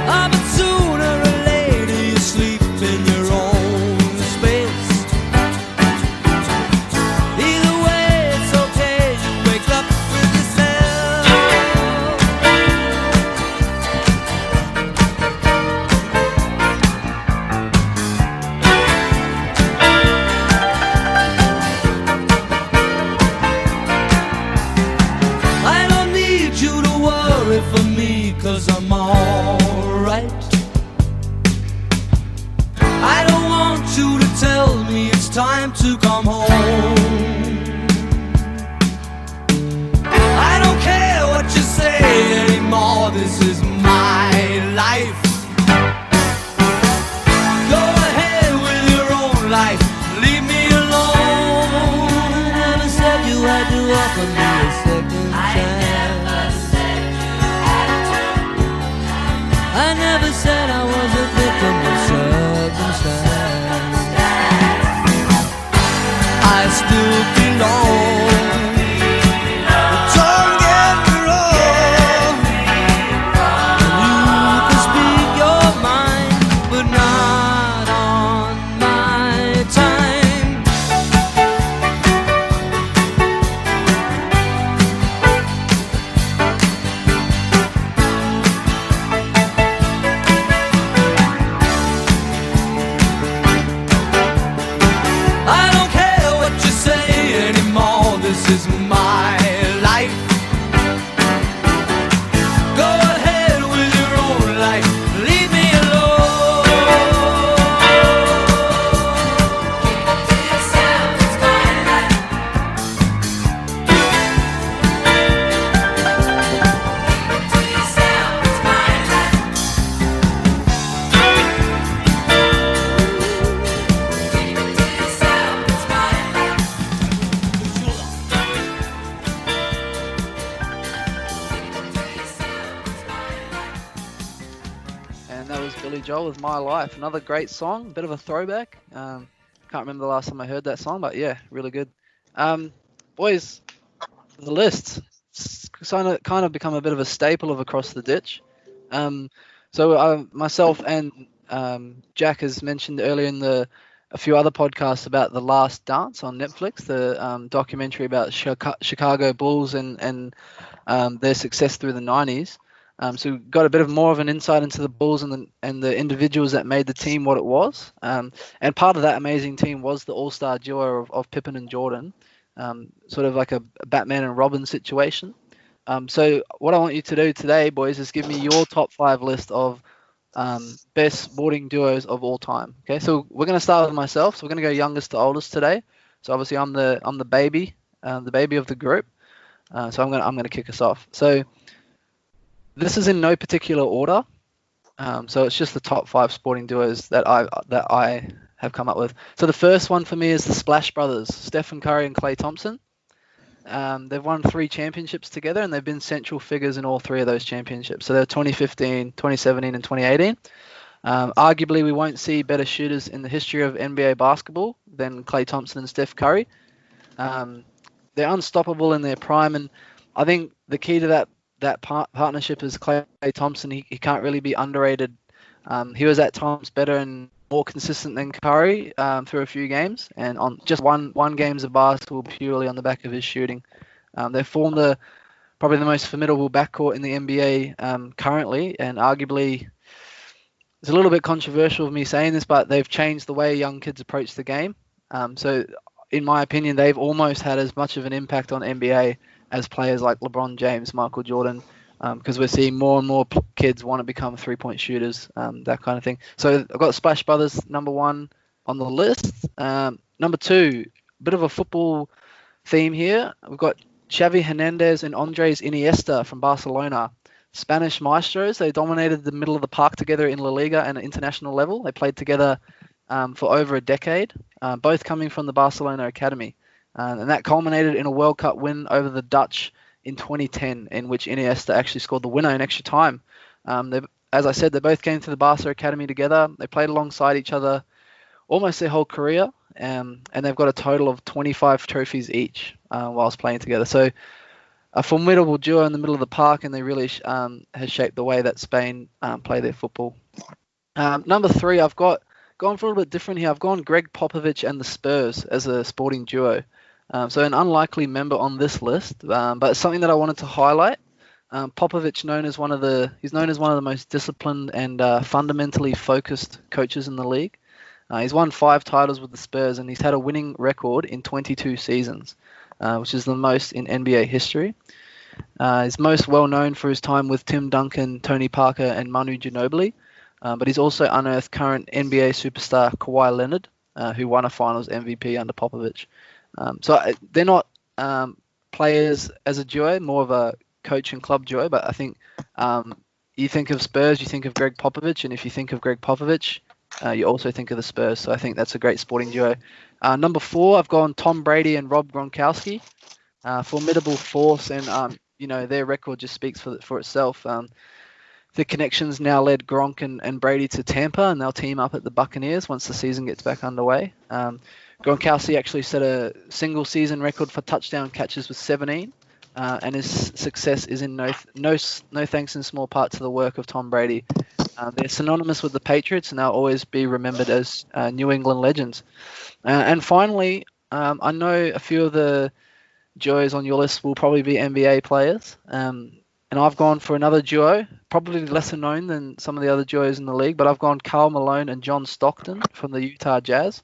Ah, but sooner or later you sleep in your own space. Either way, it's okay, you wake up with yourself. I don't need you to worry for me, 'cause I'm alright. I don't want you to tell me it's time to come home. I don't care what you say anymore, this is my life. Go ahead with your own life, leave me alone. I never said you had to offer me a second chance. I never said I was a victim of circumstance. I still belong. Don't get me wrong. You can speak your mind, but not on my time. I don't care what you say anymore, this is my life. Go ahead with your own life, leave me alone. Keep it to yourself, it's my life. Keep it to yourself, it's my life. Keep it to yourself, it's my life. And that was Billy Joel with My Life. Another great song, bit of a throwback. Can't remember the last time I heard that song, but yeah, really good. Boys, the list. It's kind of become a bit of a staple of Across the Ditch. So myself and Jack has mentioned earlier in a few other podcasts about The Last Dance on Netflix, the documentary about Chicago Bulls and their success through the 90s. So we got a bit of more of an insight into the Bulls and the individuals that made the team what it was. And part of that amazing team was the all-star duo of Pippen and Jordan, sort of like a Batman and Robin situation. So what I want you to do today, boys, is give me your top 5 list of best sporting duos of all time. Okay, so we're going to start with myself. So we're going to go youngest to oldest today. So obviously I'm the baby of the group. So I'm going to kick us off. So this is in no particular order. So it's just the top 5 sporting duos that I have come up with. So the first one for me is the Splash Brothers, Stephen Curry and Klay Thompson. They've won 3 championships together, and they've been central figures in all 3 of those championships. So they're 2015, 2017, and 2018. Arguably, we won't see better shooters in the history of NBA basketball than Klay Thompson and Steph Curry. They're unstoppable in their prime, and I think the key to that partnership is Klay Thompson. He can't really be underrated. He was at times better and more consistent than Curry through a few games, and on just one games of basketball purely on the back of his shooting. They formed probably the most formidable backcourt in the NBA currently, and arguably it's a little bit controversial of me saying this, but they've changed the way young kids approach the game. So in my opinion, they've almost had as much of an impact on NBA as players like LeBron James, Michael Jordan, because we're seeing more and more kids want to become 3-point shooters, that kind of thing. So I've got Splash Brothers number 1 on the list. Number 2, a bit of a football theme here. We've got Xavi Hernandez and Andres Iniesta from Barcelona. Spanish maestros. They dominated the middle of the park together in La Liga and at international level. They played together for over a decade, both coming from the Barcelona academy. And that culminated in a World Cup win over the Dutch in 2010, in which Iniesta actually scored the winner in extra time. As I said, they both came to the Barca academy together. They played alongside each other almost their whole career, and they've got a total of 25 trophies each whilst playing together. So a formidable duo in the middle of the park, and they really has shaped the way that Spain play their football. Number 3, I've gone for a little bit different here. I've gone Greg Popovich and the Spurs as a sporting duo. So an unlikely member on this list, but something that I wanted to highlight. Popovich, he's known as one of the most disciplined and fundamentally focused coaches in the league. He's won 5 titles with the Spurs, and he's had a winning record in 22 seasons, which is the most in NBA history. He's most well known for his time with Tim Duncan, Tony Parker, and Manu Ginobili, but he's also unearthed current NBA superstar Kawhi Leonard, who won a Finals MVP under Popovich. So they're not players as a duo, more of a coach and club duo, but I think you think of Spurs, you think of Greg Popovich, and if you think of Greg Popovich, you also think of the Spurs. So I think that's a great sporting duo. Number 4, I've gone Tom Brady and Rob Gronkowski. Formidable force, and their record just speaks for itself. The connections now led Gronk and Brady to Tampa, and they'll team up at the Buccaneers once the season gets back underway. Gronkowski actually set a single season record for touchdown catches with 17, and his success is in no thanks in small part to the work of Tom Brady. They're synonymous with the Patriots, and they'll always be remembered as New England legends. And finally, I know a few of the duos on your list will probably be NBA players, and I've gone for another duo, probably lesser known than some of the other duos in the league, but I've gone Karl Malone and John Stockton from the Utah Jazz.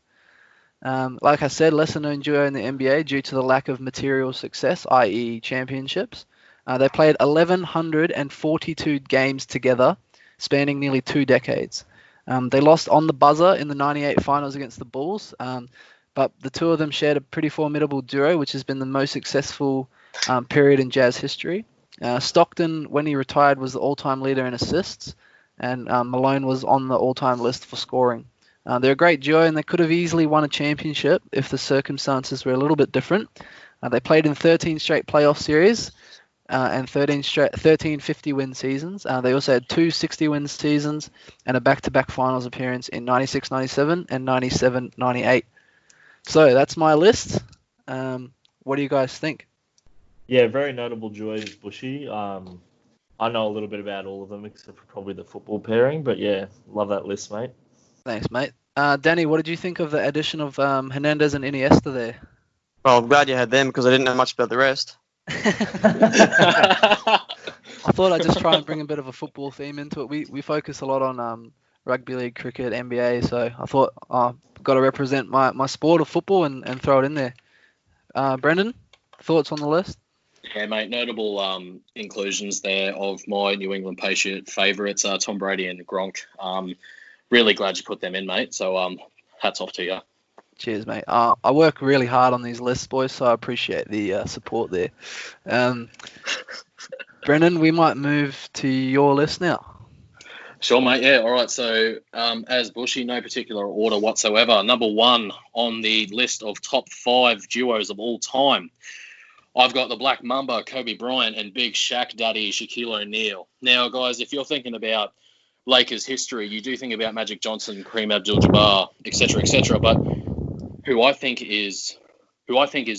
Like I said, lesser known duo in the NBA due to the lack of material success, i.e. championships. They played 1,142 games together, spanning nearly 2 decades. They lost on the buzzer in the 98 finals against the Bulls, but the two of them shared a pretty formidable duo, which has been the most successful period in Jazz history. Stockton, when he retired, was the all-time leader in assists, and Malone was on the all-time list for scoring. They're a great duo, and they could have easily won a championship if the circumstances were a little bit different. They played in 13 straight playoff series and 13 50-win seasons. They also had 2 60-win seasons and a back-to-back finals appearance in 96-97 and 97-98. So that's my list. What do you guys think? Yeah, very notable duos, Bushy. I know a little bit about all of them, except for probably the football pairing. But yeah, love that list, mate. Thanks, mate. Danny, what did you think of the addition of Hernandez and Iniesta there? Well, I'm glad you had them because I didn't know much about the rest. I thought I'd just try and bring a bit of a football theme into it. We focus a lot on rugby league, cricket, NBA, so I thought I've got to represent my sport of football and throw it in there. Brendan, thoughts on the list? Yeah, mate, notable inclusions there of my New England Patriot favourites, Tom Brady and Gronk. Really glad you put them in, mate. So hats off to you. Cheers, mate. I work really hard on these lists, boys, so I appreciate the support there. Brendan, we might move to your list now. Sure, mate. Yeah, all right. So as Bushy, no particular order whatsoever. Number 1 on the list of top 5 duos of all time. I've got the Black Mamba, Kobe Bryant, and Big Shaq Daddy, Shaquille O'Neal. Now, guys, if you're thinking about Lakers history, you do think about Magic Johnson, Kareem Abdul-Jabbar, etc., but who I think is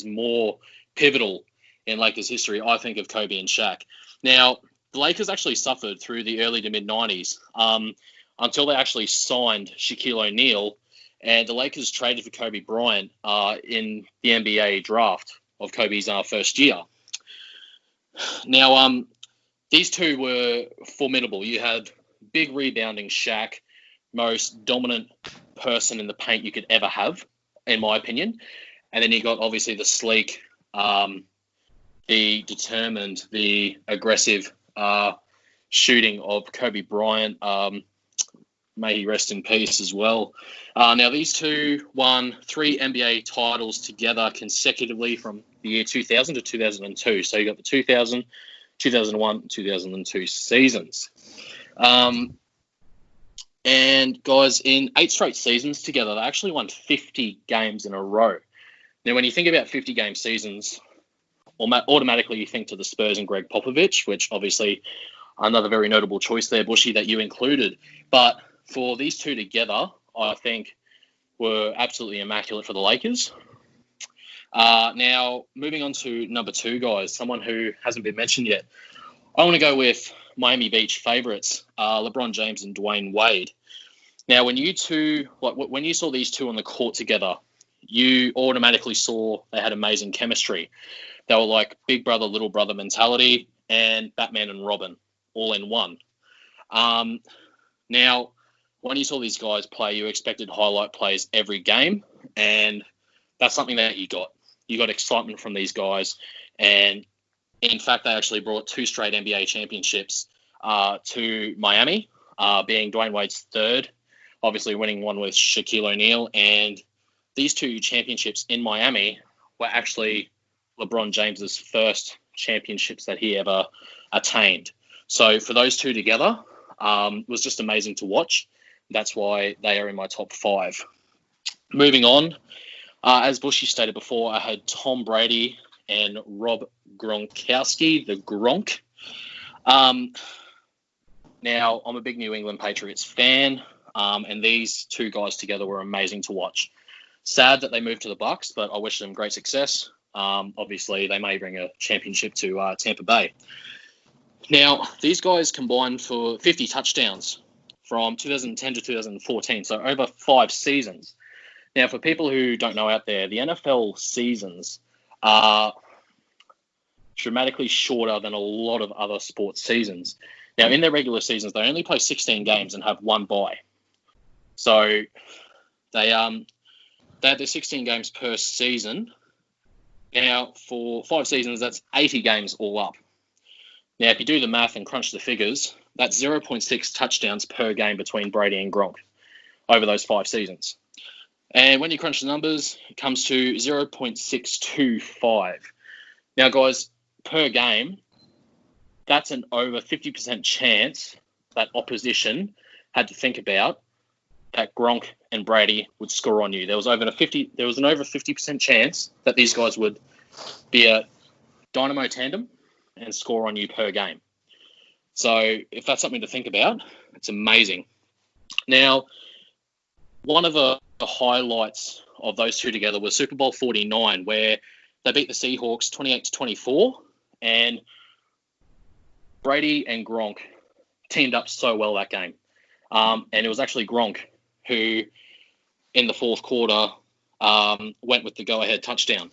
more pivotal in Lakers history, I think of Kobe and Shaq. Now, the Lakers actually suffered through the early to mid-90s until they actually signed Shaquille O'Neal, and the Lakers traded for Kobe Bryant in the NBA draft of Kobe's first year. Now, these two were formidable. You had big rebounding Shaq, most dominant person in the paint you could ever have, in my opinion. And then you got obviously the sleek, the determined, the aggressive shooting of Kobe Bryant. may he rest in peace as well. Now, these two won 3 NBA titles together consecutively from the year 2000 to 2002. So you got the 2000, 2001, 2002 seasons. And guys, in 8 straight seasons together, they actually won 50 games in a row. Now, when you think about 50-game seasons, automatically you think to the Spurs and Greg Popovich, which obviously another very notable choice there, Bushy, that you included. But for these two together, I think were absolutely immaculate for the Lakers. Now, moving on to number 2, guys, someone who hasn't been mentioned yet. I want to go with Miami Beach favourites, LeBron James and Dwayne Wade. Now, when you saw these two on the court together, you automatically saw they had amazing chemistry. They were like big brother, little brother mentality, and Batman and Robin all in one. Now, when you saw these guys play, you expected highlight plays every game, and that's something that you got. You got excitement from these guys, and in fact, they actually brought 2 straight NBA championships to Miami, being Dwayne Wade's 3rd, obviously winning one with Shaquille O'Neal, and these 2 championships in Miami were actually LeBron James's first championships that he ever attained. So for those 2 together, it was just amazing to watch. That's why they are in my top 5. Moving on, as Bushy stated before, I had Tom Brady and Rob Gronkowski, the Gronk. Now, I'm a big New England Patriots fan, and these 2 guys together were amazing to watch. Sad that they moved to the Bucs, but I wish them great success. Obviously, they may bring a championship to Tampa Bay. Now, these guys combined for 50 touchdowns from 2010 to 2014, so over 5 seasons. Now, for people who don't know out there, the NFL seasons are dramatically shorter than a lot of other sports seasons. Now, in their regular seasons, they only play 16 games and have 1 bye. So they have their 16 games per season. Now, for 5 seasons, that's 80 games all up. Now, if you do the math and crunch the figures, that's 0.6 touchdowns per game between Brady and Gronk over those 5 seasons. And when you crunch the numbers, it comes to 0.625. Now, guys, per game, that's an over 50% chance that opposition had to think about that Gronk and Brady would score on you. There was an over 50% chance that these guys would be a dynamo tandem and score on you per game. So if that's something to think about, it's amazing. Now, one of the highlights of those 2 together was Super Bowl 49, where they beat the Seahawks 28-24, and Brady and Gronk teamed up so well that game. And it was actually Gronk who, in the 4th quarter, went with the go-ahead touchdown.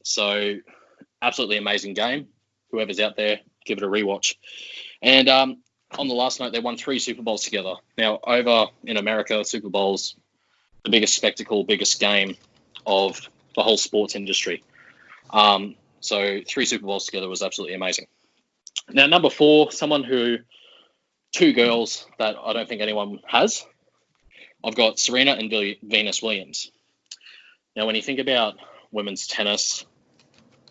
So absolutely amazing game. Whoever's out there, give it a rewatch. And on the last note, they won 3 Super Bowls together. Now, over in America, Super Bowl's the biggest spectacle, biggest game of the whole sports industry. So 3 Super Bowls together was absolutely amazing. Now, number 4, 2 girls that I don't think anyone has. I've got Serena and Venus Williams. Now, when you think about women's tennis,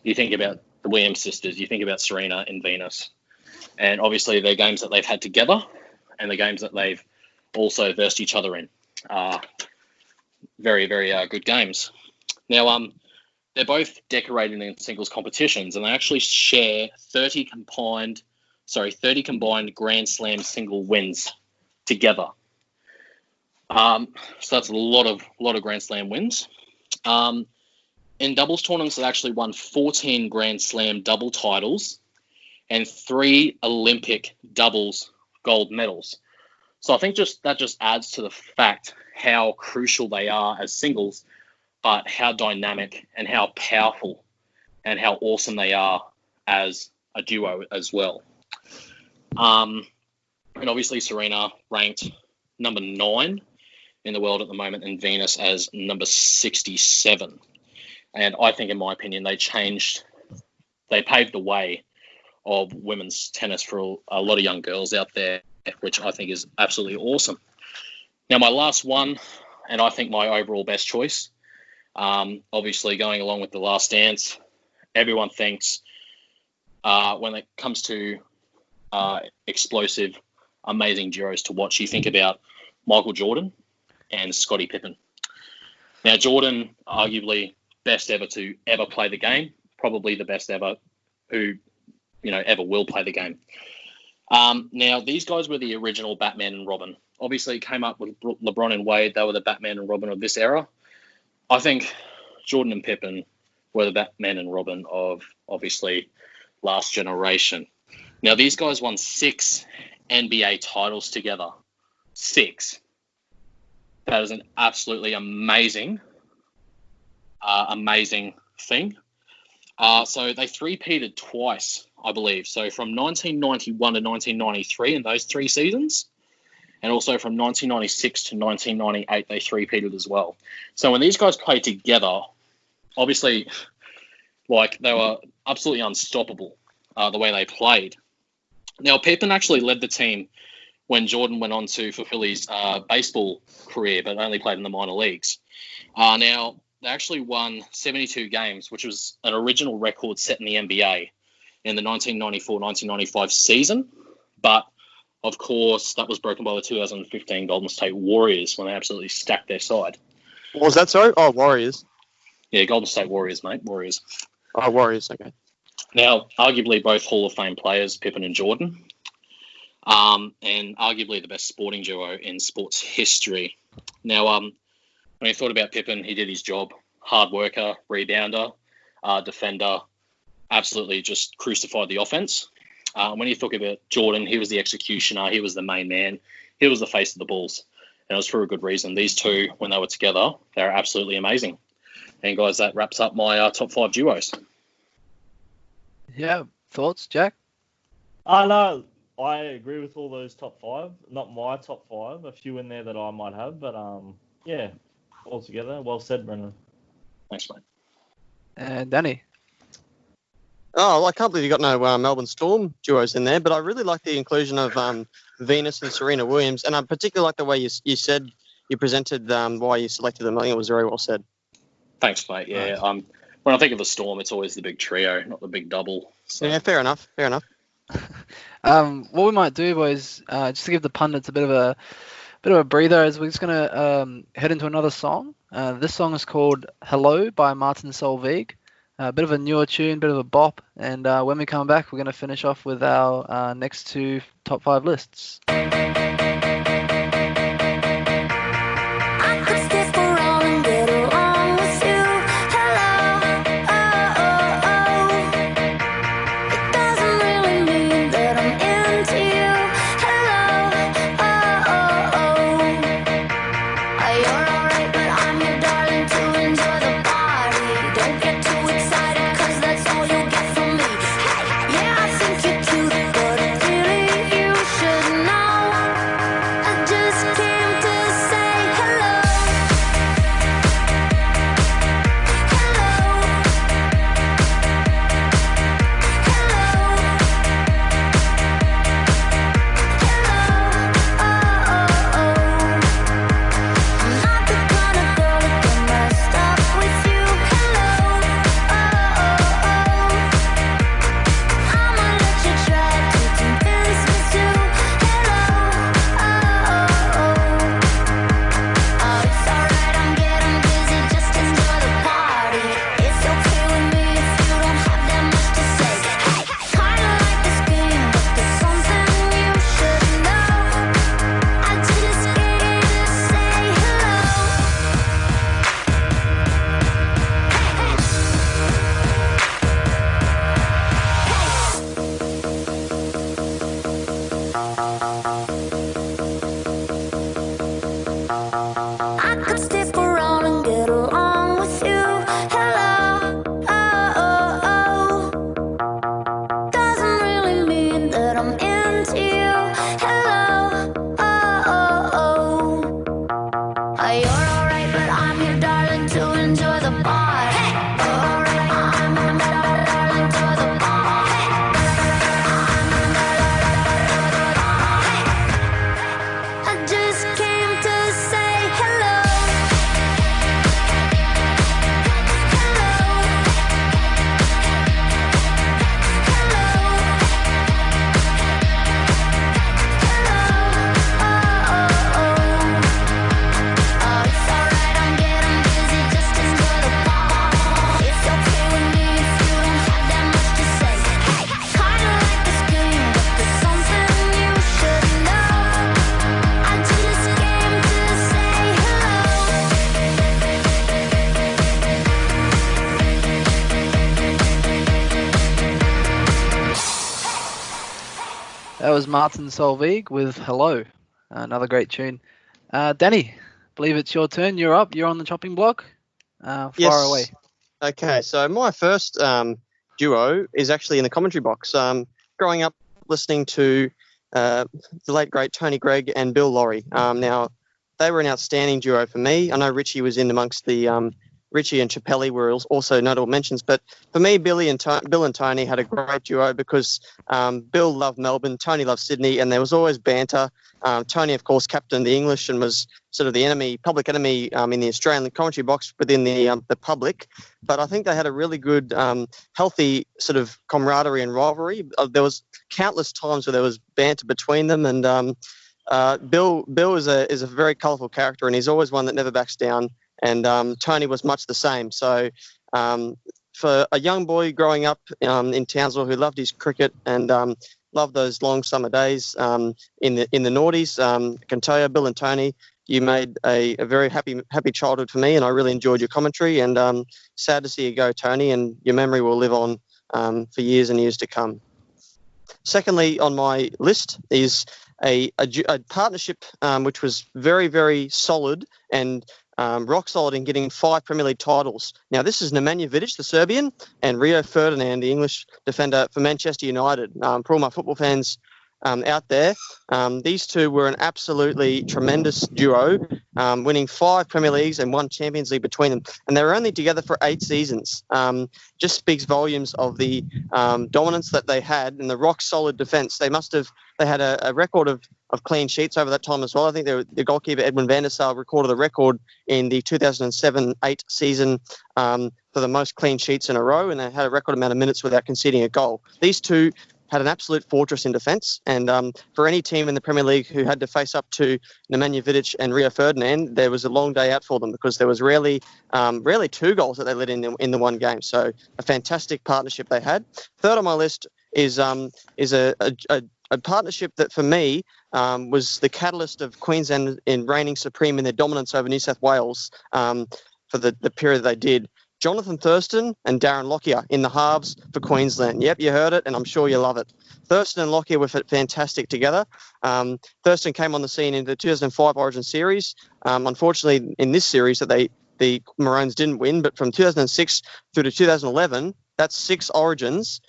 you think about the Williams sisters, you think about Serena and Venus. And obviously, they're games that they've had together and the games that they've also versed each other in. Very, very good games. Now, they're both decorated in singles competitions, and they actually share 30 combined Grand Slam single wins together. So that's a lot of Grand Slam wins. In doubles tournaments, they actually won 14 Grand Slam double titles and 3 Olympic doubles gold medals. So I think that just adds to the fact how crucial they are as singles, but how dynamic and how powerful and how awesome they are as a duo as well. And obviously Serena ranked number 9 in the world at the moment, and Venus as number 67. And I think, in my opinion, they paved the way of women's tennis for a lot of young girls out there, which I think is absolutely awesome. Now, my last one, and I think my overall best choice, obviously going along with The Last Dance, everyone thinks when it comes to explosive, amazing duos to watch, you think about Michael Jordan and Scottie Pippen. Now, Jordan, arguably best ever to ever play the game, probably the best ever who, ever will play the game. Now, these guys were the original Batman and Robin. Obviously, it came up with LeBron and Wade. They were the Batman and Robin of this era. I think Jordan and Pippen were the Batman and Robin of, obviously, last generation. Now, these guys won 6 NBA titles together. 6. That is an absolutely amazing thing. So they three-peated twice, I believe. So from 1991 to 1993 in those 3 seasons, and also from 1996 to 1998 they three-peated as well. So when these guys played together, obviously, they were absolutely unstoppable the way they played. Now, Pippen actually led the team when Jordan went on to fulfill his baseball career, but only played in the minor leagues. Now, they actually won 72 games, which was an original record set in the NBA in the 1994-1995 season. But, of course, that was broken by the 2015 Golden State Warriors when they absolutely stacked their side. What was that, sorry? Oh, Warriors. Yeah, Golden State Warriors, mate. Warriors. Oh, Warriors, okay. Now, arguably both Hall of Fame players, Pippen and Jordan, and arguably the best sporting duo in sports history. Now, when you thought about Pippen, he did his job. Hard worker, rebounder, defender, absolutely just crucified the offense. When you talk about Jordan, he was the executioner. He was the main man. He was the face of the Bulls. And it was for a good reason. These two, when they were together, they were absolutely amazing. And, guys, that wraps up my top 5 duos. Yeah, thoughts, Jack? No, I agree with all those top 5. Not my top 5. A few in there that I might have, but yeah, altogether, well said, Brendan. Thanks, mate. And Danny? Oh, well, I can't believe you got no Melbourne Storm duos in there, but I really like the inclusion of Venus and Serena Williams, and I particularly like the way you said you presented why you selected them. I think it was very well said. Thanks, mate. Yeah, when I think of the Storm, it's always the big trio, not the big double. So. Yeah, fair enough. What we might do, boys, just to give the pundits a bit of a breather, is we're just gonna head into another song. This song is called "Hello" by Martin Solveig. A bit of a newer tune, bit of a bop, and when we come back, we're gonna finish off with our next 2 top 5 lists. That was Martin Solveig with Hello. Another great tune. Danny, believe it's your turn. You're up. You're on the chopping block. Far away. Okay, so my first duo is actually in the commentary box. Growing up listening to the late, great Tony Gregg and Bill Lawry. Now, they were an outstanding duo for me. I know Richie was in amongst the Richie and Chappelli were also notable mentions, but for me, Bill and Tony had a great duo because Bill loved Melbourne, Tony loved Sydney, and there was always banter. Tony, of course, captained the English and was sort of the public enemy in the Australian commentary box within the public. But I think they had a really good, healthy sort of camaraderie and rivalry. There was countless times where there was banter between them, and Bill is a very colourful character, and he's always one that never backs down. And Tony was much the same. So for a young boy growing up in Townsville who loved his cricket and loved those long summer days in the noughties, I can tell you, Bill and Tony, you made a very happy childhood for me, and I really enjoyed your commentary. And sad to see you go, Tony, and your memory will live on for years and years to come. Secondly, on my list is a partnership which was very, very solid and rock solid in getting 5 Premier League titles. Now, this is Nemanja Vidic, the Serbian, and Rio Ferdinand, the English defender for Manchester United. For all my football fans out there, these two were an absolutely tremendous duo, winning 5 Premier Leagues and 1 Champions League between them. And they were only together for 8 seasons. Just speaks volumes of the dominance that they had and the rock-solid defence. They had a record of clean sheets over that time as well. I think the goalkeeper, Edwin van der Sar, recorded the record in the 2007-8 season for the most clean sheets in a row, and they had a record amount of minutes without conceding a goal. These two had an absolute fortress in defence, and for any team in the Premier League who had to face up to Nemanja Vidic and Rio Ferdinand, there was a long day out for them because there was rarely 2 goals that they let in the one game. So a fantastic partnership they had. Third on my list is a partnership that for me was the catalyst of Queensland in reigning supreme in their dominance over New South Wales for the period they did. Jonathan Thurston and Darren Lockyer in the halves for Queensland. Yep, you heard it, and I'm sure you love it. Thurston and Lockyer were fantastic together. Thurston came on the scene in the 2005 Origin series. Unfortunately, in this series that the Maroons didn't win, but from 2006 through to 2011, that's 6 Origins.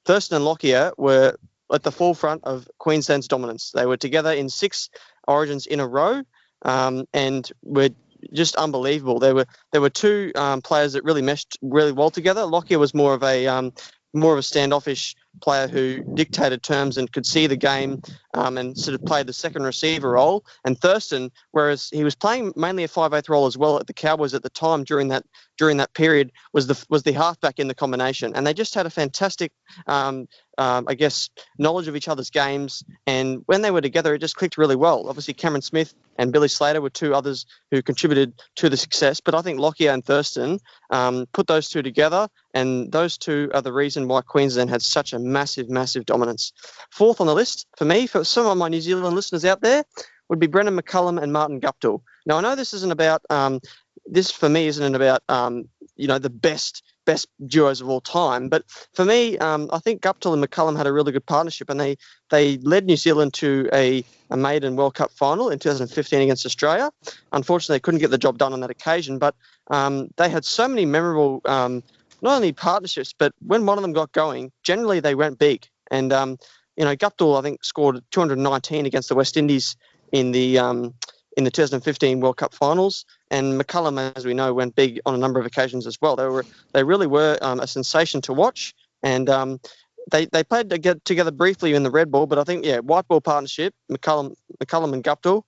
Thurston and Lockyer were at the forefront of Queensland's dominance. They were together in 6 Origins in a row, and were just unbelievable. There were 2 players that really meshed really well together. Lockyer was more of a standoffish player who dictated terms and could see the game and sort of played the second receiver role. And Thurston, whereas he was playing mainly a 5/8 role as well at the Cowboys at the time during that period, was the halfback in the combination. And they just had a fantastic knowledge of each other's games, and when they were together, it just clicked really well. Obviously, Cameron Smith and Billy Slater were 2 others who contributed to the success, but I think Lockyer and Thurston put those 2 together, and those 2 are the reason why Queensland had such a massive, massive dominance. Fourth on the list, for me, for some of my New Zealand listeners out there, would be Brendan McCullum and Martin Guptill. Now, I know this isn't about the best duos of all time, but for me, I think Guptill and McCullum had a really good partnership, and they led New Zealand to a maiden World Cup final in 2015 against Australia. Unfortunately, they couldn't get the job done on that occasion, but they had so many memorable not only partnerships, but when one of them got going, generally they went big. And Guptill, I think, scored 219 against the West Indies in the 2015 World Cup finals, and McCullum, as we know, went big on a number of occasions as well. They really were a sensation to watch, and they played together briefly in the red ball, but I think white ball partnership, McCullum and Guptill,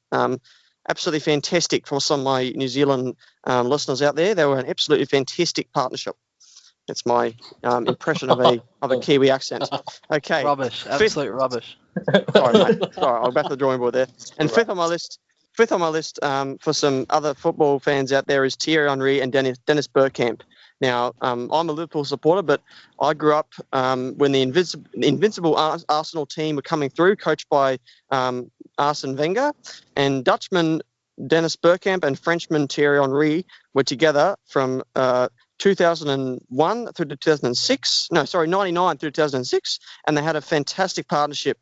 absolutely fantastic for some of my New Zealand listeners out there. They were an absolutely fantastic partnership. That's my impression of a Kiwi accent. Okay, Rubbish, absolute rubbish. Sorry, mate. Sorry, I'll back to the drawing board there. And fifth on my list for some other football fans out there is Thierry Henry and Dennis Bergkamp. Now, I'm a Liverpool supporter, but I grew up when the invincible Arsenal team were coming through, coached by Arsene Wenger, and Dutchman Dennis Bergkamp and Frenchman Thierry Henry were together from 2001 through to 2006. No, sorry, 99 through 2006. And they had a fantastic partnership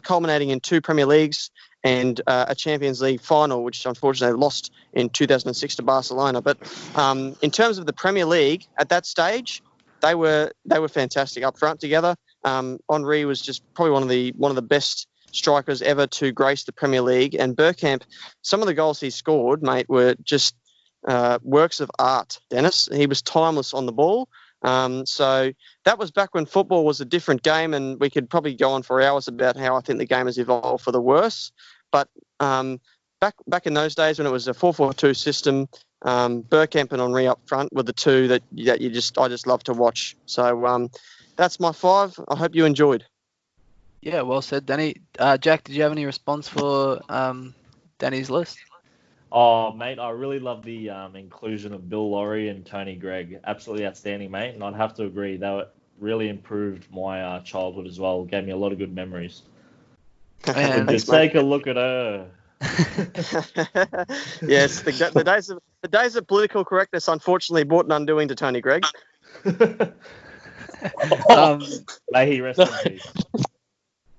culminating in 2 Premier Leagues and a Champions League final, which unfortunately lost in 2006 to Barcelona. But in terms of the Premier League, at that stage, they were fantastic up front together. Henry was just probably one of the best strikers ever to grace the Premier League. And Bergkamp, some of the goals he scored, mate, were just works of art, Dennis. He was timeless on the ball. So that was back when football was a different game, and we could probably go on for hours about how I think the game has evolved for the worse. But back in those days when it was a 4-4-2 system, Bergkamp and Henry up front were the two that I just love to watch. So that's my 5. I hope you enjoyed. Yeah, well said, Danny. Jack, did you have any response for Danny's list? Oh, mate, I really love the inclusion of Bill Laurie and Tony Gregg. Absolutely outstanding, mate. And I'd have to agree, they really improved my childhood as well. Gave me a lot of good memories. And just take a look at her. Yes, the days of political correctness unfortunately brought an undoing to Tony Gregg. May he rest in peace.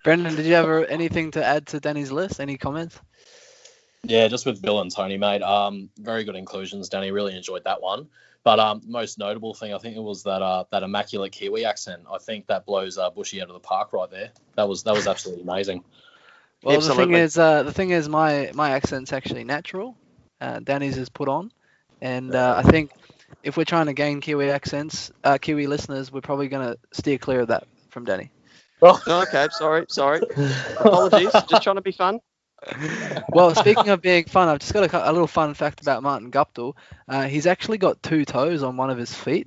Brendan, did you have anything to add to Danny's list? Any comments? Yeah, just with Bill and Tony, mate. Very good inclusions, Danny. Really enjoyed that one. But most notable thing, I think it was that immaculate Kiwi accent. I think that blows Bushy out of the park right there. That was absolutely amazing. Well, Absolutely. the thing is, my accent's actually natural. Danny's is put on, and I think if we're trying to gain Kiwi accents, Kiwi listeners, we're probably going to steer clear of that from Danny. Okay, sorry. Apologies. Just trying to be fun. Well, speaking of being fun, I've just got a little fun fact about Martin Guptill. He's actually got 2 toes on one of his feet.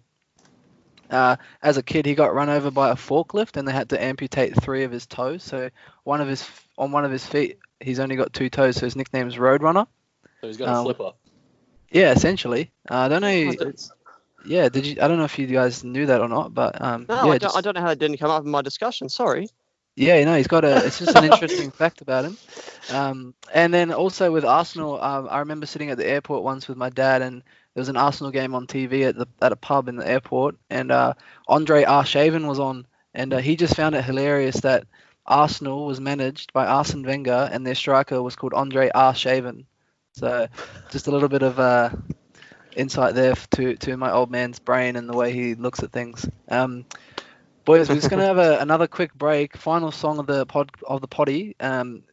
As a kid, he got run over by a forklift, and they had to amputate 3 of his toes. So on one of his feet, he's only got 2 toes. So his nickname is Roadrunner. So he's got a flipper. Yeah, essentially. I don't know. Yeah, did you? I don't know if you guys knew that or not, but No, yeah, I don't know how that didn't come up in my discussion. Sorry. Yeah, no, he's got it's just an interesting fact about him. And then also with Arsenal, I remember sitting at the airport once with my dad, and there was an Arsenal game on TV at a pub in the airport, and Andre Arshavin was on, and he just found it hilarious that Arsenal was managed by Arsene Wenger, and their striker was called Andre Arshavin. So just a little bit of insight there to my old man's brain and the way he looks at things. Boys, we're just going to have another quick break. Final song of the potty.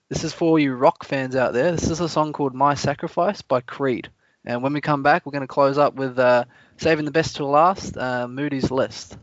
This is for you rock fans out there. This is a song called My Sacrifice by Creed. And when we come back, we're going to close up with saving the best till last, Moody's List.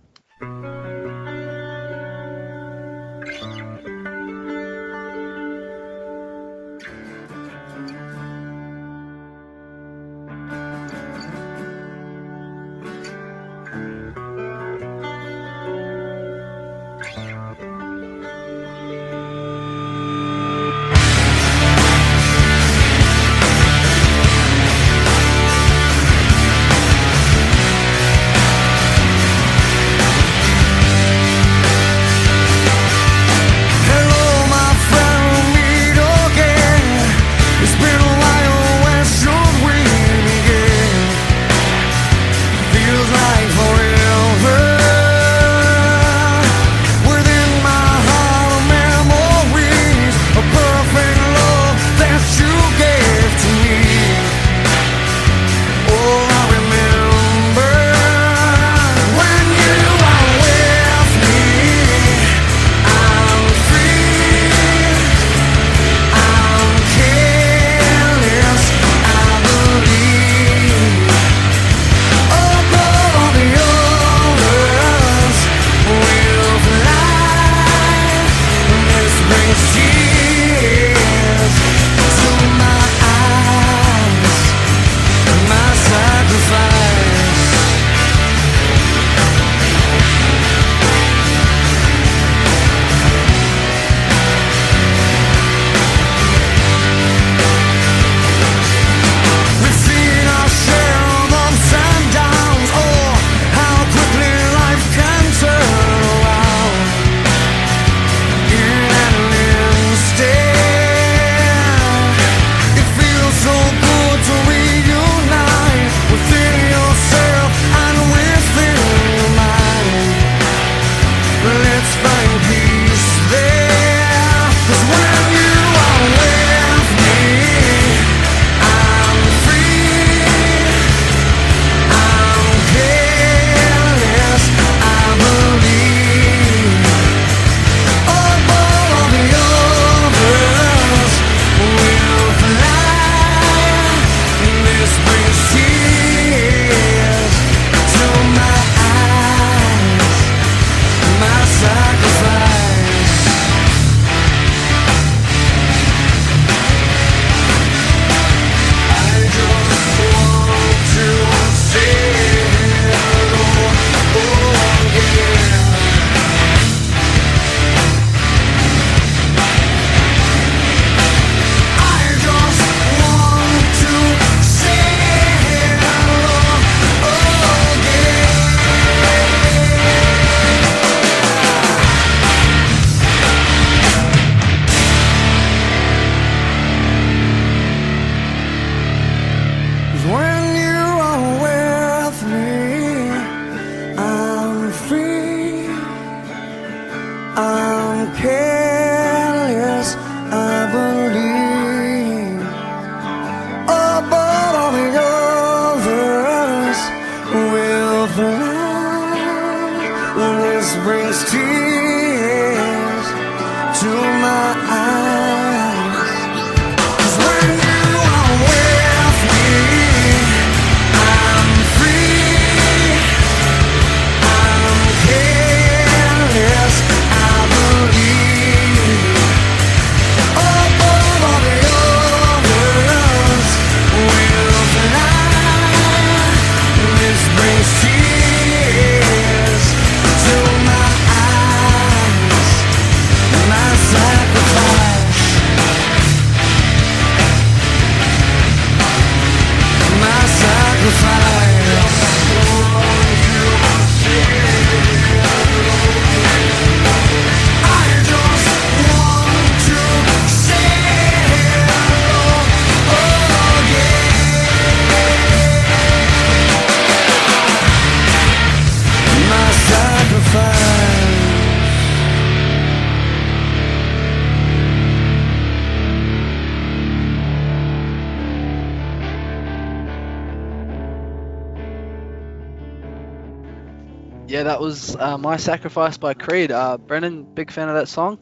Yeah, that was My Sacrifice by Creed. Brennan, big fan of that song?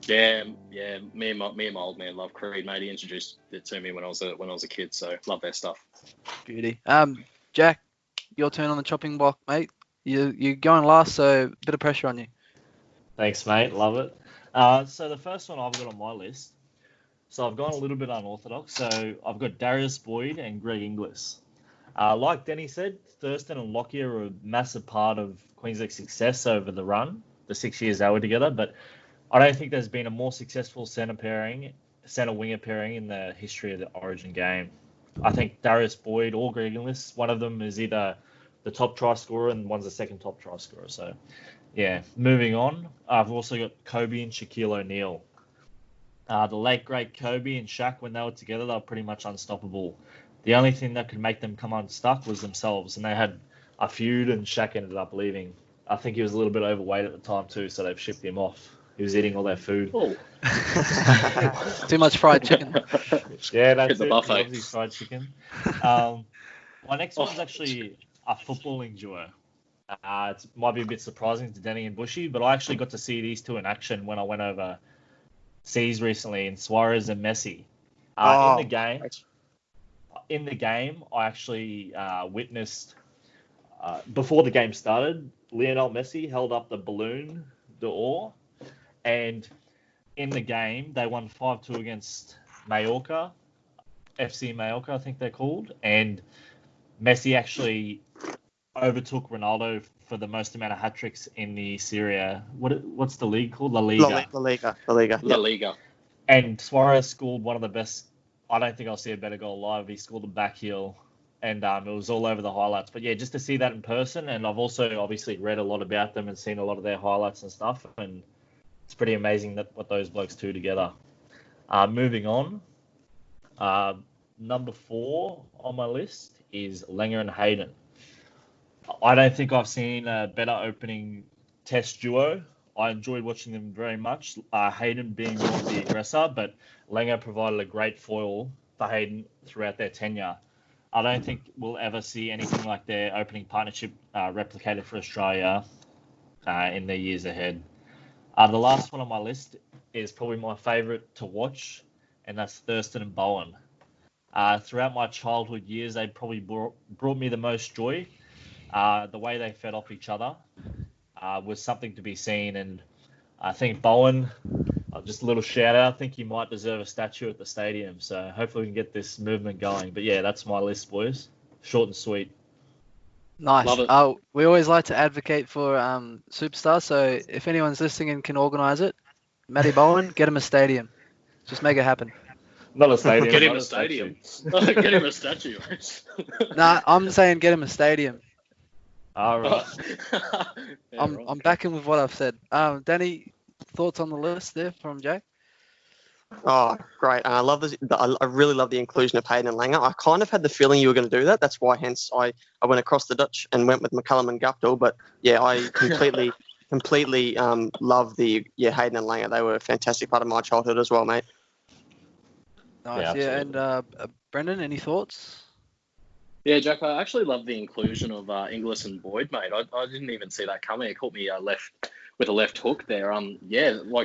Yeah. Me and my old man love Creed, mate. He introduced it to me when I was a kid, so love their stuff. Beauty. Jack, your turn on the chopping block, mate. You're going last, so a bit of pressure on you. Thanks, mate. Love it. So the first one I've got on my list. So I've gone a little bit unorthodox. So I've got Darius Boyd and Greg Inglis. Like Denny said, Thurston and Lockyer were a massive part of Queensland's success over the run, the 6 years they were together. But I don't think there's been a more successful centre winger pairing in the history of the Origin game. I think Darius Boyd or Greg Inglis, one of them is either the top try scorer and one's the second top try scorer. So, yeah, moving on. I've also got Kobe and Shaquille O'Neal. The late, great Kobe and Shaq, when they were together, they were pretty much unstoppable. The only thing that could make them come unstuck was themselves, and they had a feud, and Shaq ended up leaving. I think he was a little bit overweight at the time too, so they've shipped him off. He was eating all their food. Oh. Too much fried chicken. Yeah, that's Hit the it. buffet. He loves his fried chicken. My next one's actually a footballing duo. It might be a bit surprising to Denny and Bushy, but I actually got to see these two in action when I went over seas recently in Suarez and Messi. In the game, I actually witnessed, before the game started, Lionel Messi held up the Ballon d'Or, and in the game, they won 5-2 against Mallorca, FC Mallorca, I think they're called, and Messi actually overtook Ronaldo for the most amount of hat-tricks in the Serie. What's the league called? La Liga. La Liga. And Suarez scored one of the best. I don't think I'll see a better goal live. He scored a back heel, and it was all over the highlights. But yeah, just to see that in person, and I've also obviously read a lot about them and seen a lot of their highlights and stuff, and it's pretty amazing what those blokes do together. Moving on, number 4 on my list is Langer and Hayden. I don't think I've seen a better opening test duo. I enjoyed watching them very much. Hayden being more of the aggressor, but Langer provided a great foil for Hayden throughout their tenure. I don't think we'll ever see anything like their opening partnership replicated for Australia in the years ahead. The last one on my list is probably my favourite to watch, and that's Thurston and Bowen. Throughout my childhood years, they probably brought me the most joy. The way they fed off each other. was something to be seen. And I think Bowen, just a little shout out, I think he might deserve a statue at the stadium. So hopefully we can get this movement going. But yeah, that's my list, boys. Short and sweet. Nice. Love it. We always like to advocate for superstars. So if anyone's listening and can organise it, Matty Bowen, get him a stadium. Just make it happen. Not a stadium. Get him not a stadium. Get him a statue. Nah, I'm saying get him a stadium. All right. Yeah, right. I'm backing with what I've said. Danny, thoughts on the list there from Jake? Oh, great. And I love this. I really love the inclusion of Hayden and Langer. I kind of had the feeling you were going to do that. That's why, hence, I went across the ditch and went with McCullum and Guptill. But, yeah, I completely love the Hayden and Langer. They were a fantastic part of my childhood as well, mate. Nice. Yeah, and Brendan, any thoughts? Yeah, Jack, I actually love the inclusion of Inglis and Boyd, mate. I didn't even see that coming. It caught me with a left hook there.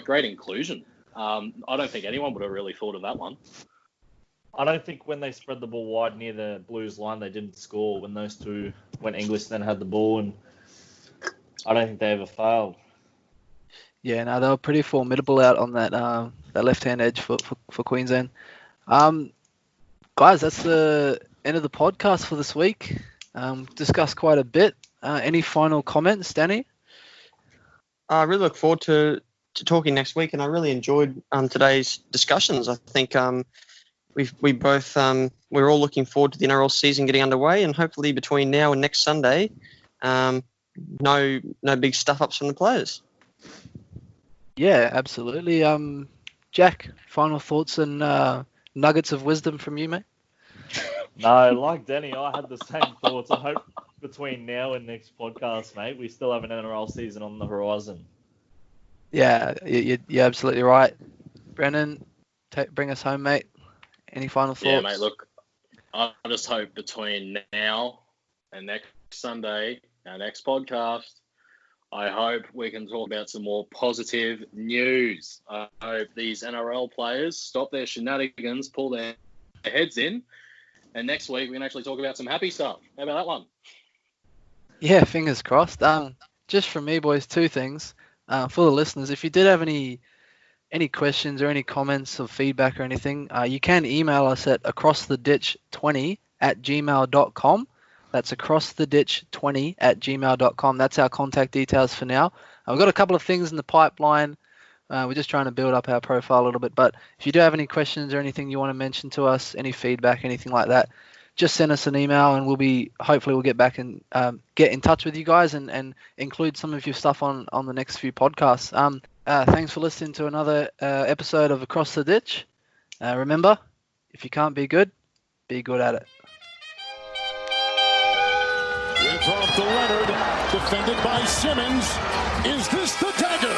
Great inclusion. I don't think anyone would have really thought of that one. I don't think when they spread the ball wide near the Blues line, they didn't score when English then had the ball, and I don't think they ever failed. Yeah, no, they were pretty formidable out on that left-hand edge for Queensland. Guys, that's the end of the podcast for this week. Discussed quite a bit. Any final comments, Danny? I really look forward to talking next week, and I really enjoyed today's discussions. I think we're all looking forward to the NRL season getting underway, and hopefully between now and next Sunday, no big stuff-ups from the players. Yeah, absolutely. Jack, final thoughts and nuggets of wisdom from you, mate? No, like Danny, I had the same thoughts. I hope between now and next podcast, mate, we still have an NRL season on the horizon. Yeah, you're absolutely right. Brennan, bring us home, mate. Any final thoughts? Yeah, mate, look, I just hope between now and next Sunday, our next podcast, I hope we can talk about some more positive news. I hope these NRL players stop their shenanigans, pull their heads in, and next week we can actually talk about some happy stuff. How about that one? Yeah, fingers crossed. Just from me, boys, two things. For the listeners, if you did have any questions or any comments or feedback or anything, you can email us at acrosstheditch20@gmail.com. That's acrosstheditch20@gmail.com. That's our contact details for now. We've got a couple of things in the pipeline. We're just trying to build up our profile a little bit. But if you do have any questions or anything you want to mention to us, any feedback, anything like that, just send us an email and hopefully we'll get back and get in touch with you guys and include some of your stuff on the next few podcasts. Thanks for listening to another episode of Across the Ditch. Remember, if you can't be good at it. It's off to Leonard, defended by Simmons. Is this the dagger?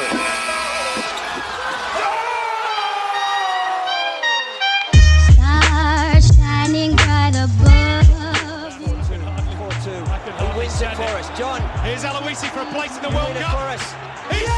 Stars shining bright above you. 4-2. Who wins it for us? John. Here's Aloisi for a place in the World Win it Cup. for us. He's